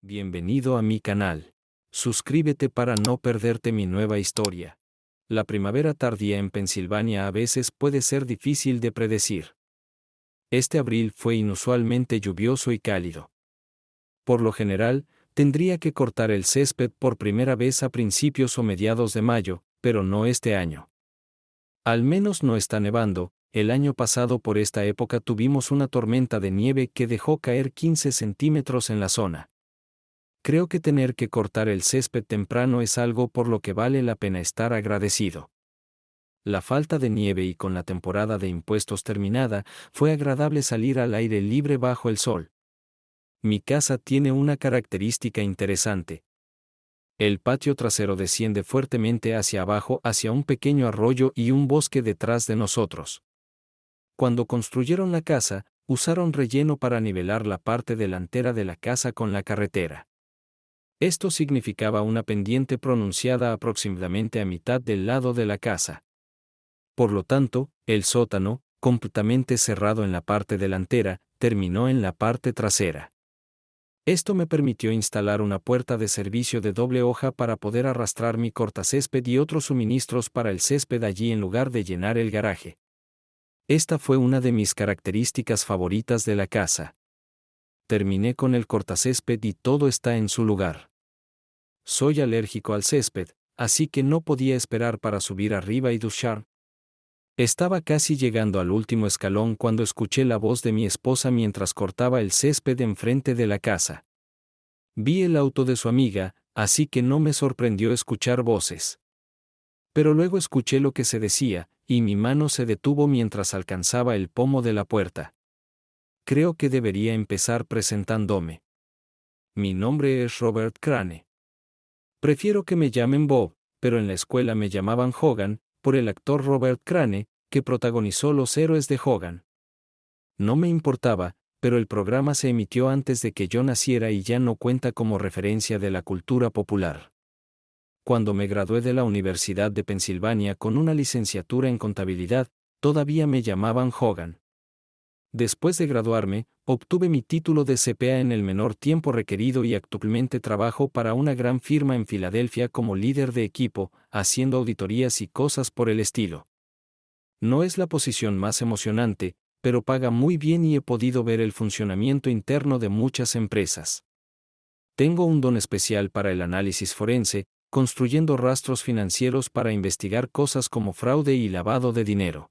Bienvenido a mi canal. Suscríbete para no perderte mi nueva historia. La primavera tardía en Pensilvania a veces puede ser difícil de predecir. Este abril fue inusualmente lluvioso y cálido. Por lo general, tendría que cortar el césped por primera vez a principios o mediados de mayo, pero no este año. Al menos no está nevando. El año pasado por esta época tuvimos una tormenta de nieve que dejó caer 15 centímetros en la zona. Creo que tener que cortar el césped temprano es algo por lo que vale la pena estar agradecido. La falta de nieve y con la temporada de impuestos terminada, fue agradable salir al aire libre bajo el sol. Mi casa tiene una característica interesante. El patio trasero desciende fuertemente hacia abajo hacia un pequeño arroyo y un bosque detrás de nosotros. Cuando construyeron la casa, usaron relleno para nivelar la parte delantera de la casa con la carretera. Esto significaba una pendiente pronunciada aproximadamente a mitad del lado de la casa. Por lo tanto, el sótano, completamente cerrado en la parte delantera, terminó en la parte trasera. Esto me permitió instalar una puerta de servicio de doble hoja para poder arrastrar mi cortacésped y otros suministros para el césped allí en lugar de llenar el garaje. Esta fue una de mis características favoritas de la casa. Terminé con el cortacésped y todo está en su lugar. Soy alérgico al césped, así que no podía esperar para subir arriba y duchar. Estaba casi llegando al último escalón cuando escuché la voz de mi esposa mientras cortaba el césped enfrente de la casa. Vi el auto de su amiga, así que no me sorprendió escuchar voces. Pero luego escuché lo que se decía, y mi mano se detuvo mientras alcanzaba el pomo de la puerta. Creo que debería empezar presentándome. Mi nombre es Robert Crane. Prefiero que me llamen Bob, pero en la escuela me llamaban Hogan, por el actor Robert Crane, que protagonizó Los héroes de Hogan. No me importaba, pero el programa se emitió antes de que yo naciera y ya no cuenta como referencia de la cultura popular. Cuando me gradué de la Universidad de Pensilvania con una licenciatura en contabilidad, todavía me llamaban Hogan. Después de graduarme, obtuve mi título de CPA en el menor tiempo requerido y actualmente trabajo para una gran firma en Filadelfia como líder de equipo, haciendo auditorías y cosas por el estilo. No es la posición más emocionante, pero paga muy bien y he podido ver el funcionamiento interno de muchas empresas. Tengo un don especial para el análisis forense, construyendo rastros financieros para investigar cosas como fraude y lavado de dinero.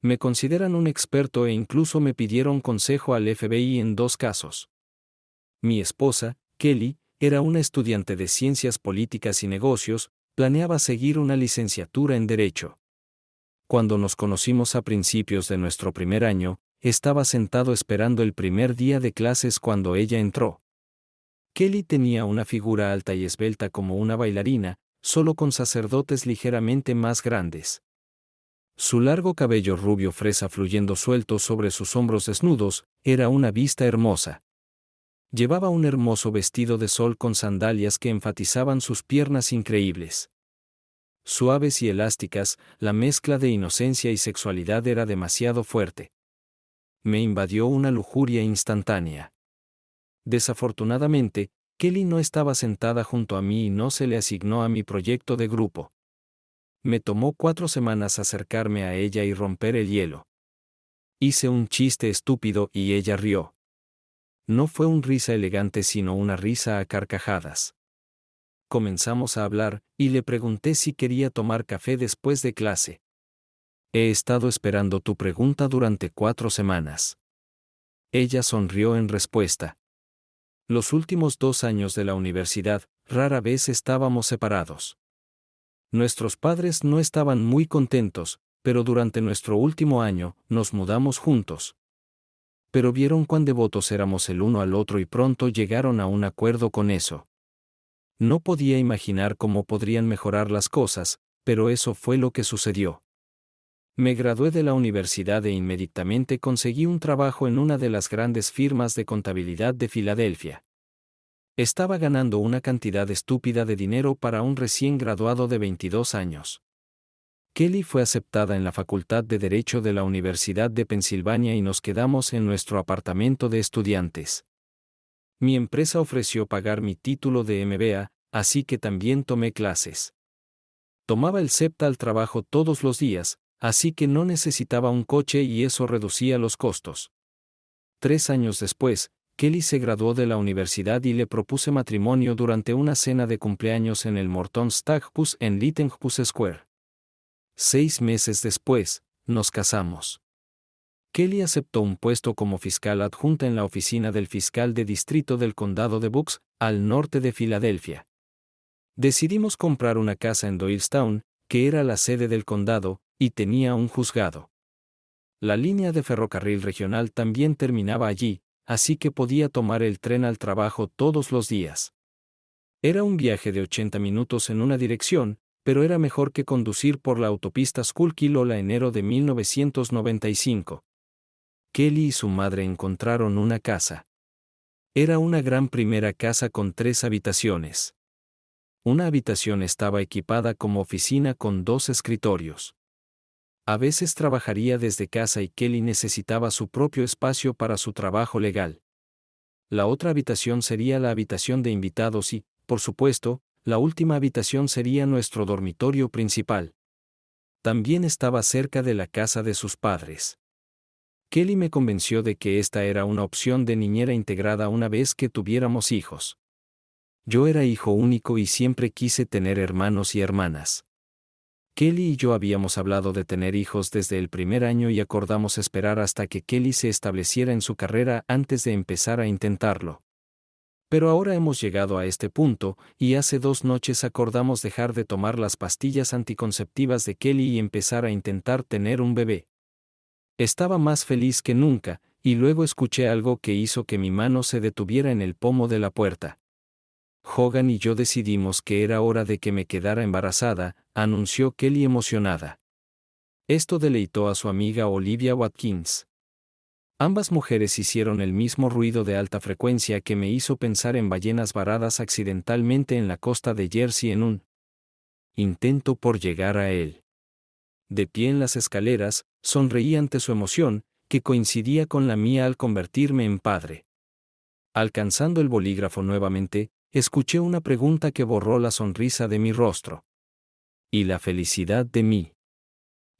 Me consideran un experto e incluso me pidieron consejo al FBI en 2 casos. Mi esposa, Kelly, era una estudiante de Ciencias Políticas y Negocios, planeaba seguir una licenciatura en Derecho. Cuando nos conocimos a principios de nuestro primer año, estaba sentado esperando el primer día de clases cuando ella entró. Kelly tenía una figura alta y esbelta como una bailarina, solo con sacerdotes ligeramente más grandes. Su largo cabello rubio fresa fluyendo suelto sobre sus hombros desnudos, era una vista hermosa. Llevaba un hermoso vestido de sol con sandalias que enfatizaban sus piernas increíbles. Suaves y elásticas, la mezcla de inocencia y sexualidad era demasiado fuerte. Me invadió una lujuria instantánea. Desafortunadamente, Kelly no estaba sentada junto a mí y no se le asignó a mi proyecto de grupo. Me tomó 4 semanas acercarme a ella y romper el hielo. Hice un chiste estúpido y ella rió. No fue una risa elegante sino una risa a carcajadas. Comenzamos a hablar, y le pregunté si quería tomar café después de clase. He estado esperando tu pregunta durante 4 semanas. Ella sonrió en respuesta. Los últimos 2 años de la universidad, rara vez estábamos separados. Nuestros padres no estaban muy contentos, pero durante nuestro último año, nos mudamos juntos. Pero vieron cuán devotos éramos el uno al otro y pronto llegaron a un acuerdo con eso. No podía imaginar cómo podrían mejorar las cosas, pero eso fue lo que sucedió. Me gradué de la universidad e inmediatamente conseguí un trabajo en una de las grandes firmas de contabilidad de Filadelfia. Estaba ganando una cantidad estúpida de dinero para un recién graduado de 22 años. Kelly fue aceptada en la Facultad de Derecho de la Universidad de Pensilvania y nos quedamos en nuestro apartamento de estudiantes. Mi empresa ofreció pagar mi título de MBA, así que también tomé clases. Tomaba el SEPTA al trabajo todos los días, así que no necesitaba un coche y eso reducía los costos. 3 años después, Kelly se graduó de la universidad y le propuse matrimonio durante una cena de cumpleaños en el Morton Staghus en Littlehouse Square. 6 meses después, nos casamos. Kelly aceptó un puesto como fiscal adjunta en la oficina del fiscal de distrito del condado de Bucks, al norte de Filadelfia. Decidimos comprar una casa en Doylestown, que era la sede del condado, y tenía un juzgado. La línea de ferrocarril regional también terminaba allí, así que podía tomar el tren al trabajo todos los días. Era un viaje de 80 minutos en una dirección, pero era mejor que conducir por la autopista Schuylkill enero de 1995. Kelly y su madre encontraron una casa. Era una gran primera casa con 3 habitaciones. Una habitación estaba equipada como oficina con 2 escritorios. A veces trabajaría desde casa y Kelly necesitaba su propio espacio para su trabajo legal. La otra habitación sería la habitación de invitados y, por supuesto, la última habitación sería nuestro dormitorio principal. También estaba cerca de la casa de sus padres. Kelly me convenció de que esta era una opción de niñera integrada una vez que tuviéramos hijos. Yo era hijo único y siempre quise tener hermanos y hermanas. Kelly y yo habíamos hablado de tener hijos desde el primer año y acordamos esperar hasta que Kelly se estableciera en su carrera antes de empezar a intentarlo. Pero ahora hemos llegado a este punto, y hace 2 noches acordamos dejar de tomar las pastillas anticonceptivas de Kelly y empezar a intentar tener un bebé. Estaba más feliz que nunca, y luego escuché algo que hizo que mi mano se detuviera en el pomo de la puerta. Hogan y yo decidimos que era hora de que me quedara embarazada, anunció Kelly emocionada. Esto deleitó a su amiga Olivia Watkins. Ambas mujeres hicieron el mismo ruido de alta frecuencia que me hizo pensar en ballenas varadas accidentalmente en la costa de Jersey en un intento por llegar a él. De pie en las escaleras, sonreí ante su emoción, que coincidía con la mía al convertirme en padre. Alcanzando el bolígrafo nuevamente, escuché una pregunta que borró la sonrisa de mi rostro. ¿Y la felicidad de mí?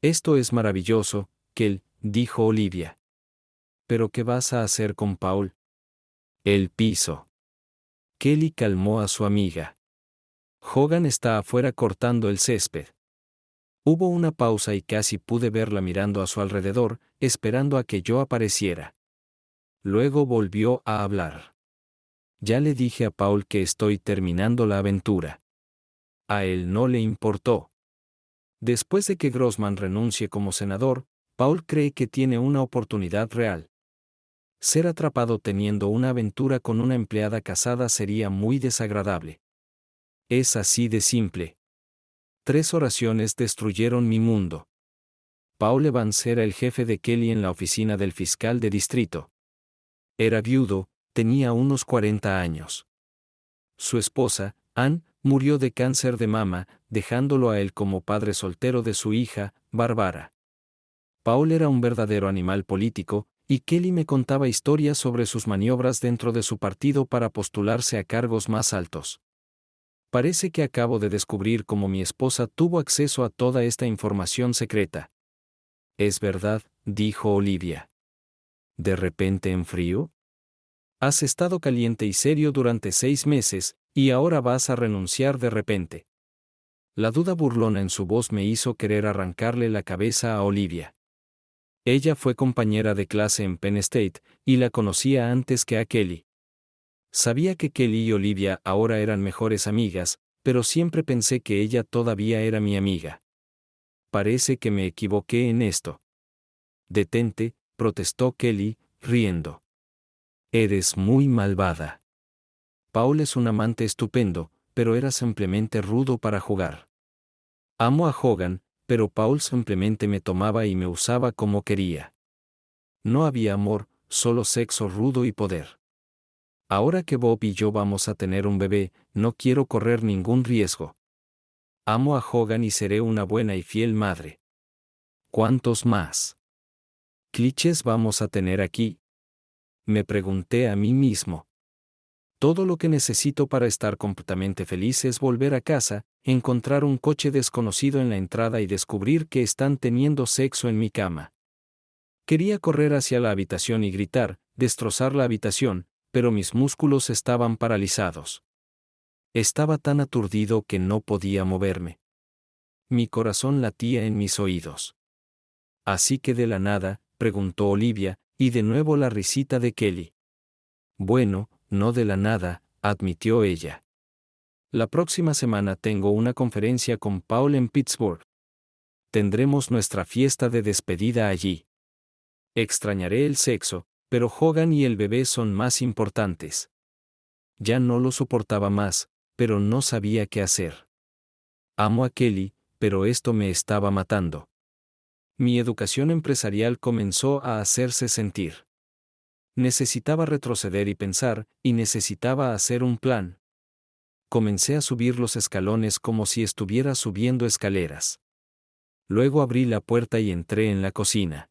Esto es maravilloso, Kel, dijo Olivia. ¿Pero qué vas a hacer con Paul? El piso. Kelly calmó a su amiga. Hogan está afuera cortando el césped. Hubo una pausa y casi pude verla mirando a su alrededor, esperando a que yo apareciera. Luego volvió a hablar. Ya le dije a Paul que estoy terminando la aventura. A él no le importó. Después de que Grossman renuncie como senador, Paul cree que tiene una oportunidad real. Ser atrapado teniendo una aventura con una empleada casada sería muy desagradable. Es así de simple. 3 oraciones destruyeron mi mundo. Paul Evans era el jefe de Kelly en la oficina del fiscal de distrito. Era viudo, tenía unos 40 años. Su esposa, Ann, murió de cáncer de mama, dejándolo a él como padre soltero de su hija, Barbara. Paul era un verdadero animal político, y Kelly me contaba historias sobre sus maniobras dentro de su partido para postularse a cargos más altos. Parece que acabo de descubrir cómo mi esposa tuvo acceso a toda esta información secreta. Es verdad, dijo Olivia. ¿De repente enfrío? Has estado caliente y serio durante 6 meses, y ahora vas a renunciar de repente. La duda burlona en su voz me hizo querer arrancarle la cabeza a Olivia. Ella fue compañera de clase en Penn State, y la conocía antes que a Kelly. Sabía que Kelly y Olivia ahora eran mejores amigas, pero siempre pensé que ella todavía era mi amiga. Parece que me equivoqué en esto. Detente, protestó Kelly, riendo. Eres muy malvada. Paul es un amante estupendo, pero era simplemente rudo para jugar. Amo a Hogan, pero Paul simplemente me tomaba y me usaba como quería. No había amor, solo sexo rudo y poder. Ahora que Bob y yo vamos a tener un bebé, no quiero correr ningún riesgo. Amo a Hogan y seré una buena y fiel madre. ¿Cuántos más clichés vamos a tener aquí? Me pregunté a mí mismo. Todo lo que necesito para estar completamente feliz es volver a casa, encontrar un coche desconocido en la entrada y descubrir que están teniendo sexo en mi cama. Quería correr hacia la habitación y gritar, destrozar la habitación, pero mis músculos estaban paralizados. Estaba tan aturdido que no podía moverme. Mi corazón latía en mis oídos. Así que de la nada, preguntó Olivia, y de nuevo la risita de Kelly. Bueno, no de la nada, admitió ella. La próxima semana tengo una conferencia con Paul en Pittsburgh. Tendremos nuestra fiesta de despedida allí. Extrañaré el sexo, pero Hogan y el bebé son más importantes. Ya no lo soportaba más, pero no sabía qué hacer. Amo a Kelly, pero esto me estaba matando. Mi educación empresarial comenzó a hacerse sentir. Necesitaba retroceder y pensar, y necesitaba hacer un plan. Comencé a subir los escalones como si estuviera subiendo escaleras. Luego abrí la puerta y entré en la cocina.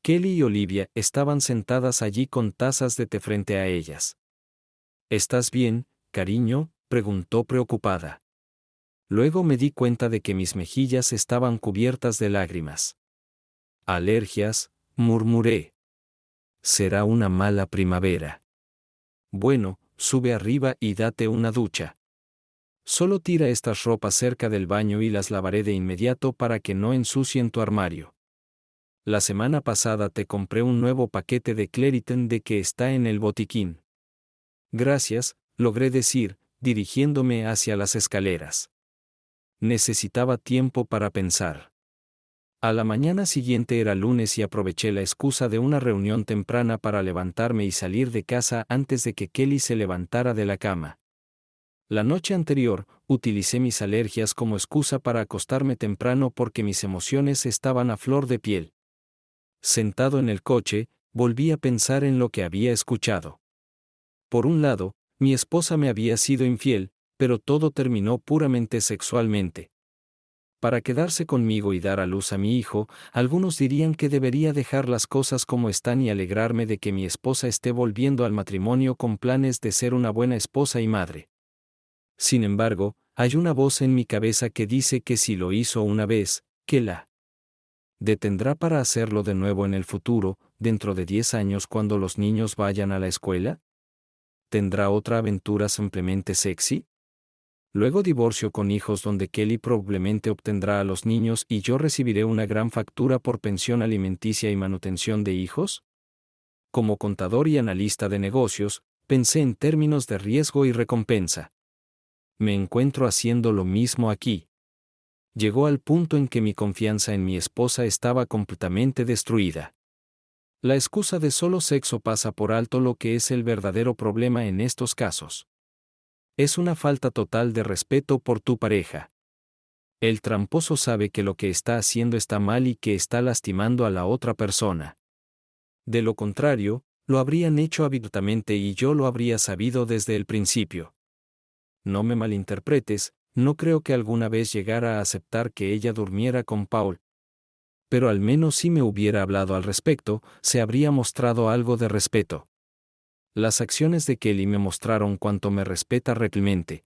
Kelly y Olivia estaban sentadas allí con tazas de té frente a ellas. ¿Estás bien, cariño?, preguntó preocupada. Luego me di cuenta de que mis mejillas estaban cubiertas de lágrimas. Alergias, murmuré. Será una mala primavera. Bueno, sube arriba y date una ducha. Solo tira estas ropas cerca del baño y las lavaré de inmediato para que no ensucien tu armario. La semana pasada te compré un nuevo paquete de Claritin de que está en el botiquín. Gracias, logré decir, dirigiéndome hacia las escaleras. Necesitaba tiempo para pensar. A la mañana siguiente era lunes y aproveché la excusa de una reunión temprana para levantarme y salir de casa antes de que Kelly se levantara de la cama. La noche anterior, utilicé mis alergias como excusa para acostarme temprano porque mis emociones estaban a flor de piel. Sentado en el coche, volví a pensar en lo que había escuchado. Por un lado, mi esposa me había sido infiel, pero todo terminó puramente sexualmente. Para quedarse conmigo y dar a luz a mi hijo, algunos dirían que debería dejar las cosas como están y alegrarme de que mi esposa esté volviendo al matrimonio con planes de ser una buena esposa y madre. Sin embargo, hay una voz en mi cabeza que dice que si lo hizo una vez, que la detendrá para hacerlo de nuevo en el futuro, dentro de 10 años cuando los niños vayan a la escuela. ¿Tendrá otra aventura simplemente sexy? Luego divorcio con hijos donde Kelly probablemente obtendrá a los niños y yo recibiré una gran factura por pensión alimenticia y manutención de hijos. Como contador y analista de negocios, pensé en términos de riesgo y recompensa. Me encuentro haciendo lo mismo aquí. Llegó al punto en que mi confianza en mi esposa estaba completamente destruida. La excusa de solo sexo pasa por alto lo que es el verdadero problema en estos casos. Es una falta total de respeto por tu pareja. El tramposo sabe que lo que está haciendo está mal y que está lastimando a la otra persona. De lo contrario, lo habrían hecho abiertamente y yo lo habría sabido desde el principio. No me malinterpretes, no creo que alguna vez llegara a aceptar que ella durmiera con Paul. Pero al menos si me hubiera hablado al respecto, se habría mostrado algo de respeto. Las acciones de Kelly me mostraron cuánto me respeta realmente.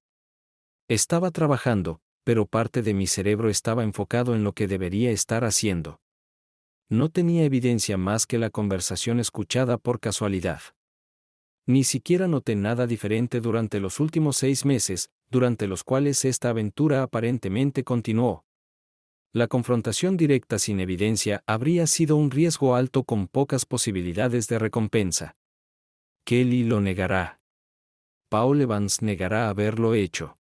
Estaba trabajando, pero parte de mi cerebro estaba enfocado en lo que debería estar haciendo. No tenía evidencia más que la conversación escuchada por casualidad. Ni siquiera noté nada diferente durante los últimos 6 meses, durante los cuales esta aventura aparentemente continuó. La confrontación directa sin evidencia habría sido un riesgo alto con pocas posibilidades de recompensa. Kelly lo negará. Paul Evans negará haberlo hecho.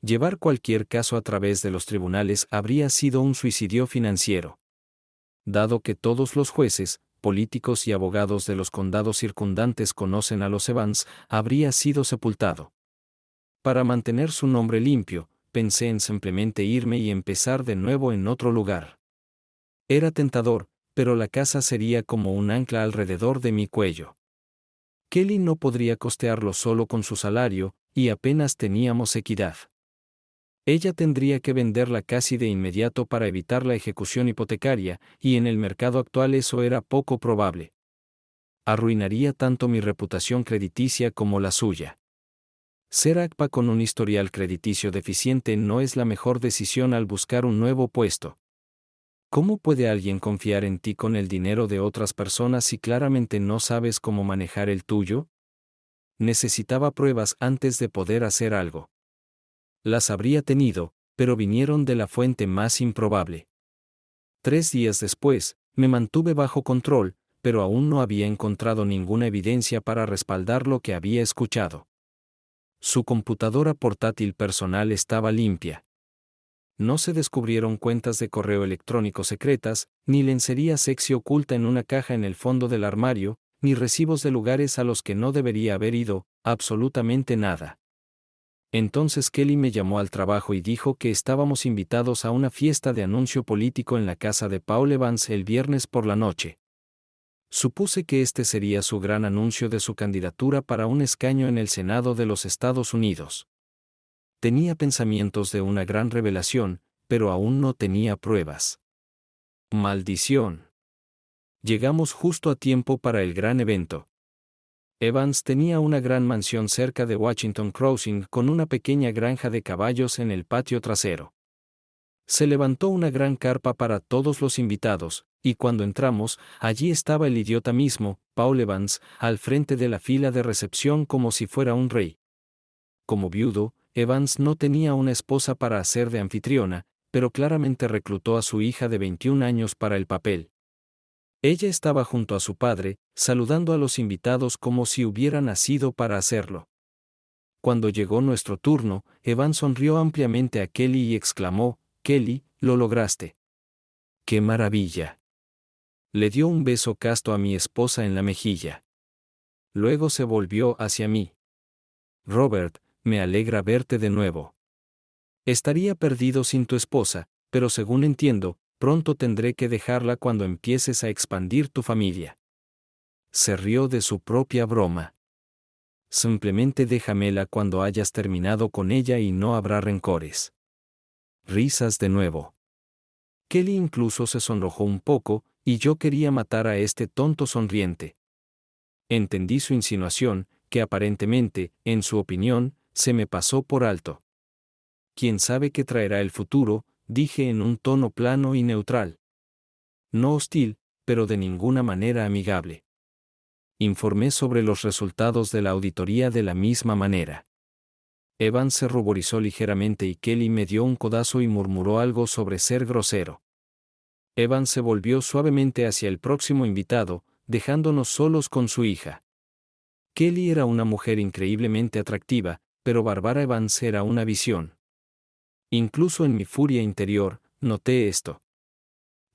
Llevar cualquier caso a través de los tribunales habría sido un suicidio financiero. Dado que todos los jueces, políticos y abogados de los condados circundantes conocen a los Evans, habría sido sepultado. Para mantener su nombre limpio, pensé en simplemente irme y empezar de nuevo en otro lugar. Era tentador, pero la casa sería como un ancla alrededor de mi cuello. Kelly no podría costearlo solo con su salario, y apenas teníamos equidad. Ella tendría que venderla casi de inmediato para evitar la ejecución hipotecaria, y en el mercado actual eso era poco probable. Arruinaría tanto mi reputación crediticia como la suya. Ser ACPA con un historial crediticio deficiente no es la mejor decisión al buscar un nuevo puesto. ¿Cómo puede alguien confiar en ti con el dinero de otras personas si claramente no sabes cómo manejar el tuyo? Necesitaba pruebas antes de poder hacer algo. Las habría tenido, pero vinieron de la fuente más improbable. 3 días después, me mantuve bajo control, pero aún no había encontrado ninguna evidencia para respaldar lo que había escuchado. Su computadora portátil personal estaba limpia. No se descubrieron cuentas de correo electrónico secretas, ni lencería sexy oculta en una caja en el fondo del armario, ni recibos de lugares a los que no debería haber ido, absolutamente nada. Entonces Kelly me llamó al trabajo y dijo que estábamos invitados a una fiesta de anuncio político en la casa de Paul Evans el viernes por la noche. Supuse que este sería su gran anuncio de su candidatura para un escaño en el Senado de los Estados Unidos. Tenía pensamientos de una gran revelación, pero aún no tenía pruebas. ¡Maldición! Llegamos justo a tiempo para el gran evento. Evans tenía una gran mansión cerca de Washington Crossing con una pequeña granja de caballos en el patio trasero. Se levantó una gran carpa para todos los invitados, y cuando entramos, allí estaba el idiota mismo, Paul Evans, al frente de la fila de recepción como si fuera un rey. Como viudo, Evans no tenía una esposa para hacer de anfitriona, pero claramente reclutó a su hija de 21 años para el papel. Ella estaba junto a su padre, saludando a los invitados como si hubiera nacido para hacerlo. Cuando llegó nuestro turno, Evans sonrió ampliamente a Kelly y exclamó: «Kelly, lo lograste». ¡Qué maravilla! Le dio un beso casto a mi esposa en la mejilla. Luego se volvió hacia mí. «Robert, me alegra verte de nuevo. Estaría perdido sin tu esposa, pero según entiendo, pronto tendré que dejarla cuando empieces a expandir tu familia». Se rió de su propia broma. «Simplemente déjamela cuando hayas terminado con ella y no habrá rencores». Risas de nuevo. Kelly incluso se sonrojó un poco, y yo quería matar a este tonto sonriente. Entendí su insinuación, que aparentemente, en su opinión, se me pasó por alto. «¿Quién sabe qué traerá el futuro?», dije en un tono plano y neutral. No hostil, pero de ninguna manera amigable. Informé sobre los resultados de la auditoría de la misma manera. Evans se ruborizó ligeramente y Kelly me dio un codazo y murmuró algo sobre ser grosero. Evans se volvió suavemente hacia el próximo invitado, dejándonos solos con su hija. Kelly era una mujer increíblemente atractiva, pero Barbara Evans era una visión. Incluso en mi furia interior, noté esto.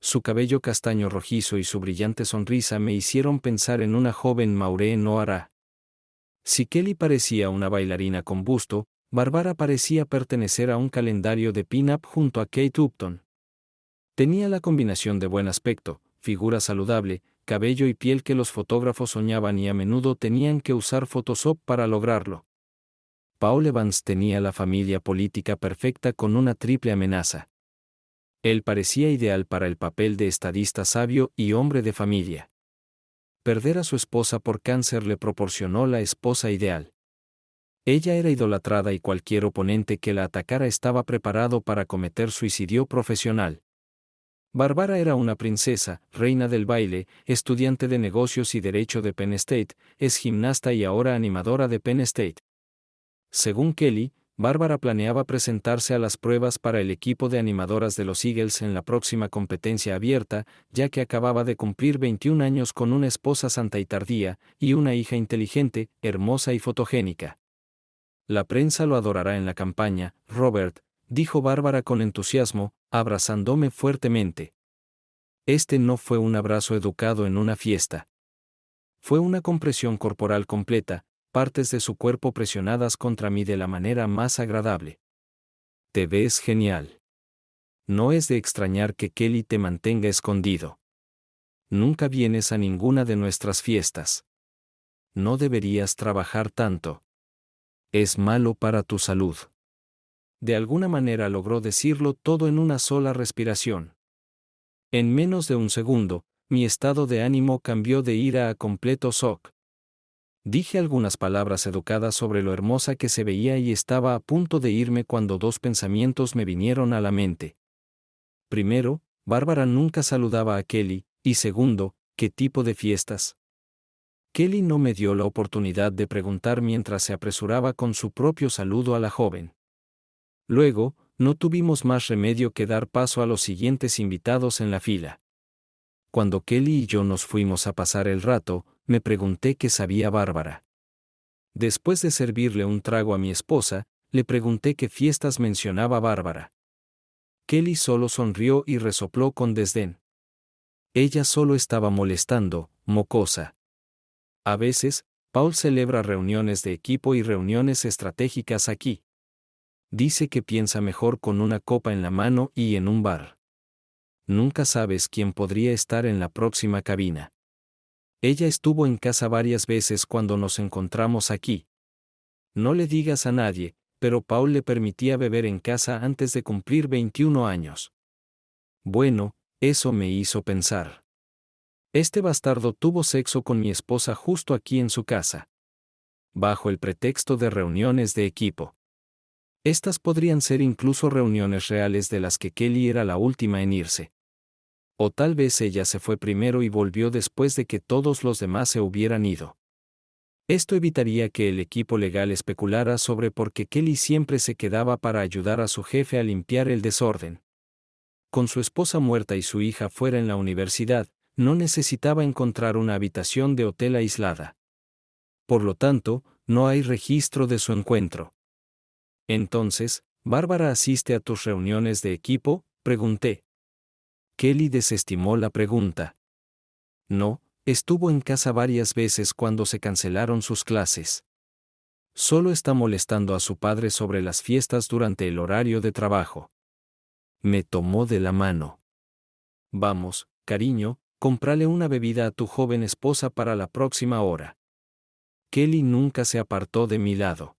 Su cabello castaño rojizo y su brillante sonrisa me hicieron pensar en una joven Maureen O'Hara. Si Kelly parecía una bailarina con busto, Barbara parecía pertenecer a un calendario de pin-up junto a Kate Upton. Tenía la combinación de buen aspecto, figura saludable, cabello y piel que los fotógrafos soñaban y a menudo tenían que usar Photoshop para lograrlo. Paul Evans tenía la familia política perfecta con una triple amenaza. Él parecía ideal para el papel de estadista sabio y hombre de familia. Perder a su esposa por cáncer le proporcionó la esposa ideal. Ella era idolatrada y cualquier oponente que la atacara estaba preparado para cometer suicidio profesional. Barbara era una princesa, reina del baile, estudiante de negocios y derecho de Penn State, es gimnasta y ahora animadora de Penn State. Según Kelly, Bárbara planeaba presentarse a las pruebas para el equipo de animadoras de los Eagles en la próxima competencia abierta, ya que acababa de cumplir 21 años con una esposa santa y tardía, y una hija inteligente, hermosa y fotogénica. «La prensa lo adorará en la campaña, Robert», dijo Bárbara con entusiasmo, abrazándome fuertemente. Este no fue un abrazo educado en una fiesta. Fue una compresión corporal completa, partes de su cuerpo presionadas contra mí de la manera más agradable. «Te ves genial. No es de extrañar que Kelly te mantenga escondido. Nunca vienes a ninguna de nuestras fiestas. No deberías trabajar tanto. Es malo para tu salud». De alguna manera logró decirlo todo en una sola respiración. En menos de un segundo, mi estado de ánimo cambió de ira a completo shock. Dije algunas palabras educadas sobre lo hermosa que se veía y estaba a punto de irme cuando dos pensamientos me vinieron a la mente. Primero, Bárbara nunca saludaba a Kelly, y segundo, ¿qué tipo de fiestas? Kelly no me dio la oportunidad de preguntar mientras se apresuraba con su propio saludo a la joven. Luego, no tuvimos más remedio que dar paso a los siguientes invitados en la fila. Cuando Kelly y yo nos fuimos a pasar el rato, me pregunté qué sabía Bárbara. Después de servirle un trago a mi esposa, le pregunté qué fiestas mencionaba Bárbara. Kelly solo sonrió y resopló con desdén. Ella solo estaba molestando, mocosa. A veces, Paul celebra reuniones de equipo y reuniones estratégicas aquí. Dice que piensa mejor con una copa en la mano y en un bar. Nunca sabes quién podría estar en la próxima cabina. Ella estuvo en casa varias veces cuando nos encontramos aquí. No le digas a nadie, pero Paul le permitía beber en casa antes de cumplir 21 años. Bueno, eso me hizo pensar. Este bastardo tuvo sexo con mi esposa justo aquí en su casa. Bajo el pretexto de reuniones de equipo. Estas podrían ser incluso reuniones reales de las que Kelly era la última en irse. O tal vez ella se fue primero y volvió después de que todos los demás se hubieran ido. Esto evitaría que el equipo legal especulara sobre por qué Kelly siempre se quedaba para ayudar a su jefe a limpiar el desorden. Con su esposa muerta y su hija fuera en la universidad, no necesitaba encontrar una habitación de hotel aislada. Por lo tanto, no hay registro de su encuentro. Entonces, ¿Bárbara asiste a tus reuniones de equipo?, pregunté. Kelly desestimó la pregunta. No, estuvo en casa varias veces cuando se cancelaron sus clases. Solo está molestando a su padre sobre las fiestas durante el horario de trabajo. Me tomó de la mano. Vamos, cariño, cómprale una bebida a tu joven esposa para la próxima hora. Kelly nunca se apartó de mi lado.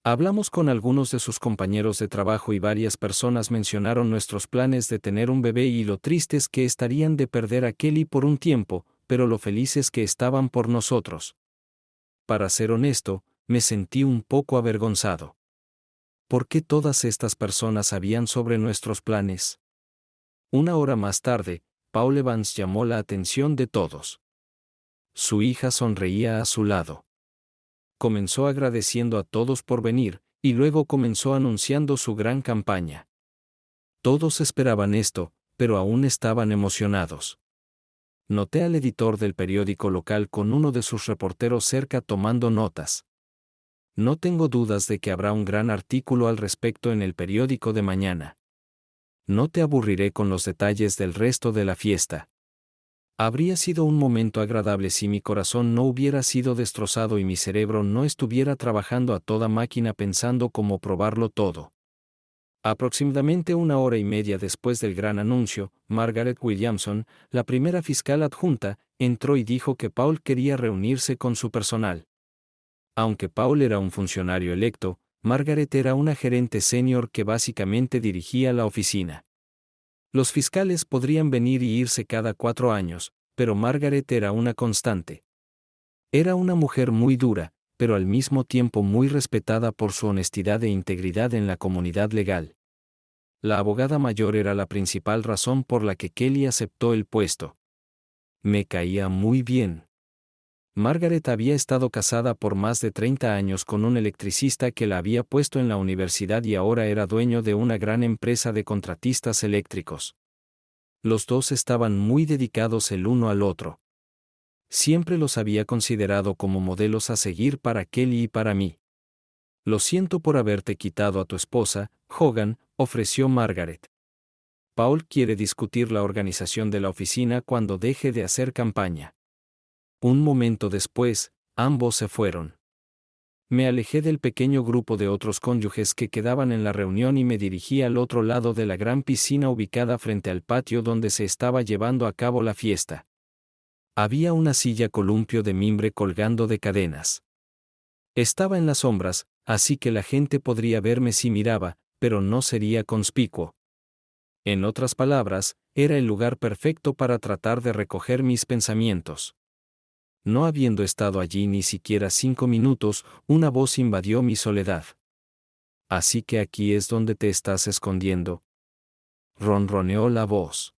Hablamos con algunos de sus compañeros de trabajo y varias personas mencionaron nuestros planes de tener un bebé y lo tristes que estarían de perder a Kelly por un tiempo, pero lo felices que estaban por nosotros. Para ser honesto, me sentí un poco avergonzado. ¿Por qué todas estas personas sabían sobre nuestros planes? Una hora más tarde, Paul Evans llamó la atención de todos. Su hija sonreía a su lado. Comenzó agradeciendo a todos por venir, y luego comenzó anunciando su gran campaña. Todos esperaban esto, pero aún estaban emocionados. Noté al editor del periódico local con uno de sus reporteros cerca tomando notas. No tengo dudas de que habrá un gran artículo al respecto en el periódico de mañana. No te aburriré con los detalles del resto de la fiesta. Habría sido un momento agradable si mi corazón no hubiera sido destrozado y mi cerebro no estuviera trabajando a toda máquina pensando cómo probarlo todo. Aproximadamente una hora y media después del gran anuncio, Margaret Williamson, la primera fiscal adjunta, entró y dijo que Paul quería reunirse con su personal. Aunque Paul era un funcionario electo, Margaret era una gerente senior que básicamente dirigía la oficina. Los fiscales podrían venir y irse cada 4 años, pero Margaret era una constante. Era una mujer muy dura, pero al mismo tiempo muy respetada por su honestidad e integridad en la comunidad legal. La abogada mayor era la principal razón por la que Kelly aceptó el puesto. Me caía muy bien. Margaret había estado casada por más de 30 años con un electricista que la había puesto en la universidad y ahora era dueño de una gran empresa de contratistas eléctricos. Los dos estaban muy dedicados el uno al otro. Siempre los había considerado como modelos a seguir para Kelly y para mí. Lo siento por haberte quitado a tu esposa, Hogan, ofreció Margaret. Paul quiere discutir la organización de la oficina cuando deje de hacer campaña. Un momento después, ambos se fueron. Me alejé del pequeño grupo de otros cónyuges que quedaban en la reunión y me dirigí al otro lado de la gran piscina ubicada frente al patio donde se estaba llevando a cabo la fiesta. Había una silla columpio de mimbre colgando de cadenas. Estaba en las sombras, así que la gente podría verme si miraba, pero no sería conspicuo. En otras palabras, era el lugar perfecto para tratar de recoger mis pensamientos. No habiendo estado allí ni siquiera 5 minutos, una voz invadió mi soledad. «Así que aquí es donde te estás escondiendo», ronroneó la voz.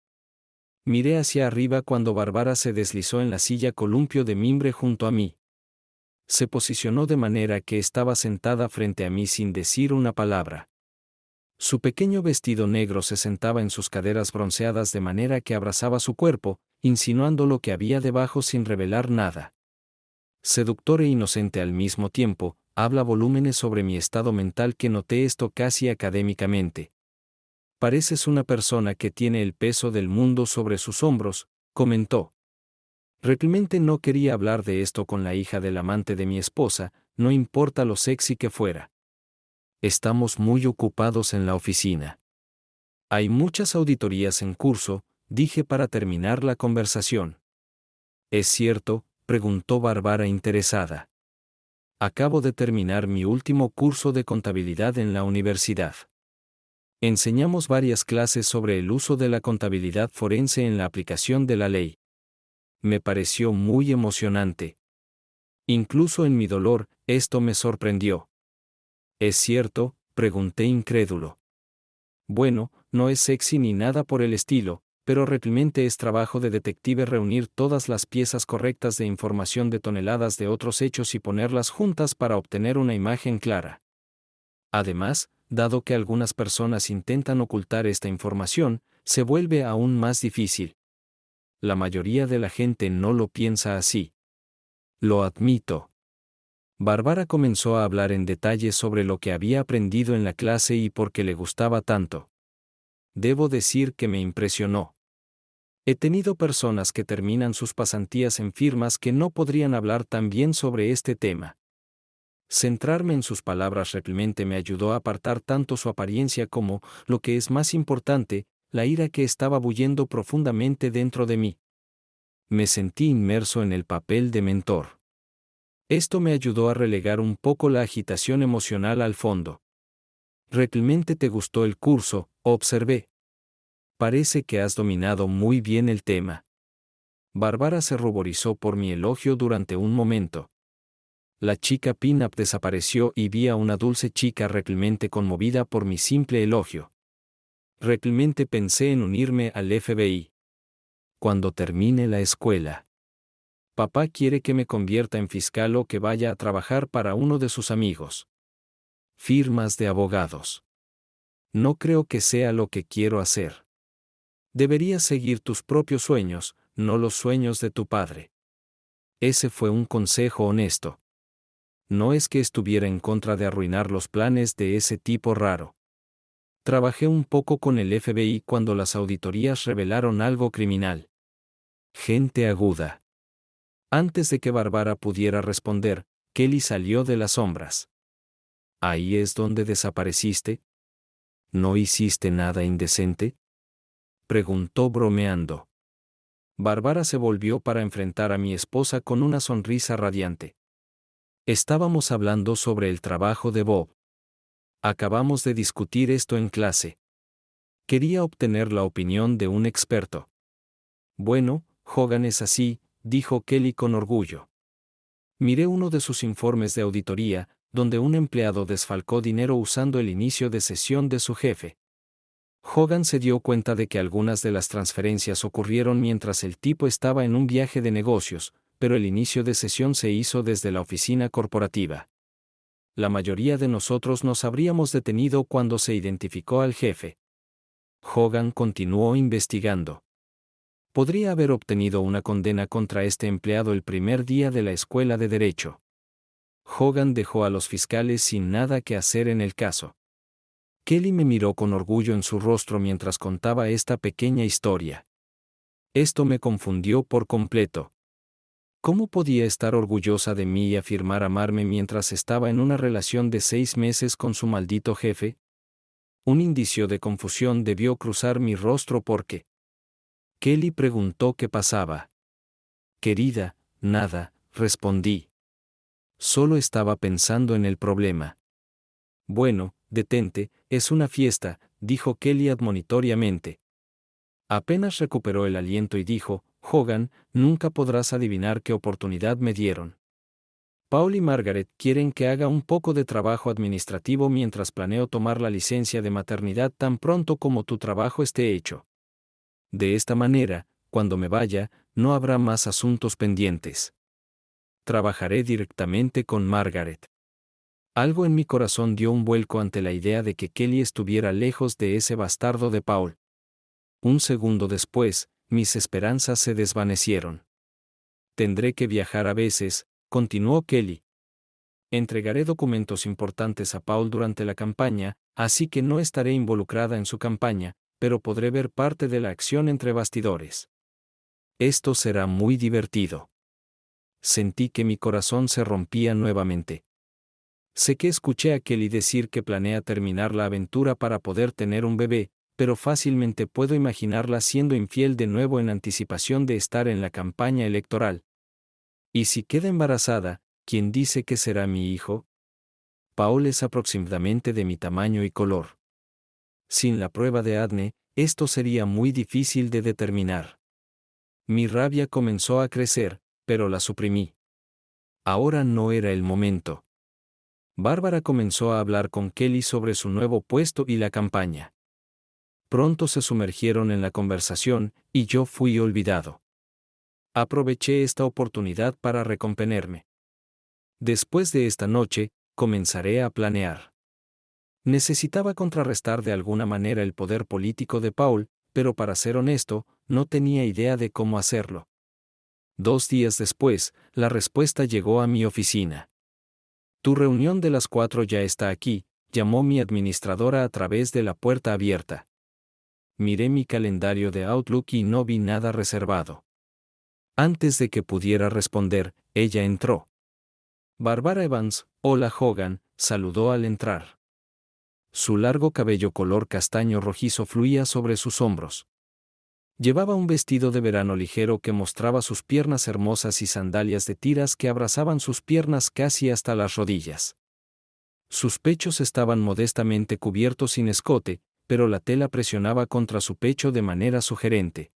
Miré hacia arriba cuando Bárbara se deslizó en la silla columpio de mimbre junto a mí. Se posicionó de manera que estaba sentada frente a mí sin decir una palabra. Su pequeño vestido negro se sentaba en sus caderas bronceadas de manera que abrazaba su cuerpo, insinuando lo que había debajo sin revelar nada. Seductor e inocente al mismo tiempo, habla volúmenes sobre mi estado mental que noté esto casi académicamente. Pareces una persona que tiene el peso del mundo sobre sus hombros, comentó. Realmente no quería hablar de esto con la hija del amante de mi esposa, no importa lo sexy que fuera. Estamos muy ocupados en la oficina. Hay muchas auditorías en curso, dije para terminar la conversación. ¿Es cierto?, preguntó Bárbara interesada. Acabo de terminar mi último curso de contabilidad en la universidad. Enseñamos varias clases sobre el uso de la contabilidad forense en la aplicación de la ley. Me pareció muy emocionante. Incluso en mi dolor, esto me sorprendió. ¿Es cierto?, pregunté incrédulo. Bueno, no es sexy ni nada por el estilo, pero realmente es trabajo de detective reunir todas las piezas correctas de información de toneladas de otros hechos y ponerlas juntas para obtener una imagen clara. Además, dado que algunas personas intentan ocultar esta información, se vuelve aún más difícil. La mayoría de la gente no lo piensa así. Lo admito. Bárbara comenzó a hablar en detalle sobre lo que había aprendido en la clase y por qué le gustaba tanto. Debo decir que me impresionó. He tenido personas que terminan sus pasantías en firmas que no podrían hablar tan bien sobre este tema. Centrarme en sus palabras realmente me ayudó a apartar tanto su apariencia como, lo que es más importante, la ira que estaba bullendo profundamente dentro de mí. Me sentí inmerso en el papel de mentor. Esto me ayudó a relegar un poco la agitación emocional al fondo. ¿Realmente te gustó el curso?, observé. Parece que has dominado muy bien el tema. Bárbara se ruborizó por mi elogio durante un momento. La chica pin-up desapareció y vi a una dulce chica realmente conmovida por mi simple elogio. Realmente pensé en unirme al FBI. Cuando termine la escuela. Papá quiere que me convierta en fiscal o que vaya a trabajar para uno de sus amigos. Firmas de abogados. No creo que sea lo que quiero hacer. Deberías seguir tus propios sueños, no los sueños de tu padre. Ese fue un consejo honesto. No es que estuviera en contra de arruinar los planes de ese tipo raro. Trabajé un poco con el FBI cuando las auditorías revelaron algo criminal. Gente aguda. Antes de que Bárbara pudiera responder, Kelly salió de las sombras. ¿Ahí es donde desapareciste? ¿No hiciste nada indecente?, preguntó bromeando. Bárbara se volvió para enfrentar a mi esposa con una sonrisa radiante. Estábamos hablando sobre el trabajo de Bob. Acabamos de discutir esto en clase. Quería obtener la opinión de un experto. Bueno, Hogan es así, dijo Kelly con orgullo. Miré uno de sus informes de auditoría, donde un empleado desfalcó dinero usando el inicio de sesión de su jefe. Hogan se dio cuenta de que algunas de las transferencias ocurrieron mientras el tipo estaba en un viaje de negocios, pero el inicio de sesión se hizo desde la oficina corporativa. La mayoría de nosotros nos habríamos detenido cuando se identificó al jefe. Hogan continuó investigando. Podría haber obtenido una condena contra este empleado el primer día de la escuela de derecho. Hogan dejó a los fiscales sin nada que hacer en el caso. Kelly me miró con orgullo en su rostro mientras contaba esta pequeña historia. Esto me confundió por completo. ¿Cómo podía estar orgullosa de mí y afirmar amarme mientras estaba en una relación de 6 meses con su maldito jefe? Un indicio de confusión debió cruzar mi rostro porque... Kelly preguntó qué pasaba. Querida, nada, respondí. Solo estaba pensando en el problema. Bueno, detente, es una fiesta, dijo Kelly admonitoriamente. Apenas recuperó el aliento y dijo, Hogan, nunca podrás adivinar qué oportunidad me dieron. Paul y Margaret quieren que haga un poco de trabajo administrativo mientras planeo tomar la licencia de maternidad tan pronto como tu trabajo esté hecho. De esta manera, cuando me vaya, no habrá más asuntos pendientes. Trabajaré directamente con Margaret. Algo en mi corazón dio un vuelco ante la idea de que Kelly estuviera lejos de ese bastardo de Paul. Un segundo después, mis esperanzas se desvanecieron. Tendré que viajar a veces, continuó Kelly. Entregaré documentos importantes a Paul durante la campaña, así que no estaré involucrada en su campaña, pero podré ver parte de la acción entre bastidores. Esto será muy divertido. Sentí que mi corazón se rompía nuevamente. Sé que escuché a Kelly decir que planea terminar la aventura para poder tener un bebé, pero fácilmente puedo imaginarla siendo infiel de nuevo en anticipación de estar en la campaña electoral. ¿Y si queda embarazada, quién dice que será mi hijo? Paul es aproximadamente de mi tamaño y color. Sin la prueba de ADN, esto sería muy difícil de determinar. Mi rabia comenzó a crecer, pero la suprimí. Ahora no era el momento. Bárbara comenzó a hablar con Kelly sobre su nuevo puesto y la campaña. Pronto se sumergieron en la conversación, y yo fui olvidado. Aproveché esta oportunidad para recomponerme. Después de esta noche, comenzaré a planear. Necesitaba contrarrestar de alguna manera el poder político de Paul, pero para ser honesto, no tenía idea de cómo hacerlo. 2 días después, la respuesta llegó a mi oficina. Tu reunión de las 4 ya está aquí, llamó mi administradora a través de la puerta abierta. Miré mi calendario de Outlook y no vi nada reservado. Antes de que pudiera responder, ella entró. Barbara Evans, hola Hogan, saludó al entrar. Su largo cabello color castaño rojizo fluía sobre sus hombros. Llevaba un vestido de verano ligero que mostraba sus piernas hermosas y sandalias de tiras que abrazaban sus piernas casi hasta las rodillas. Sus pechos estaban modestamente cubiertos sin escote, pero la tela presionaba contra su pecho de manera sugerente.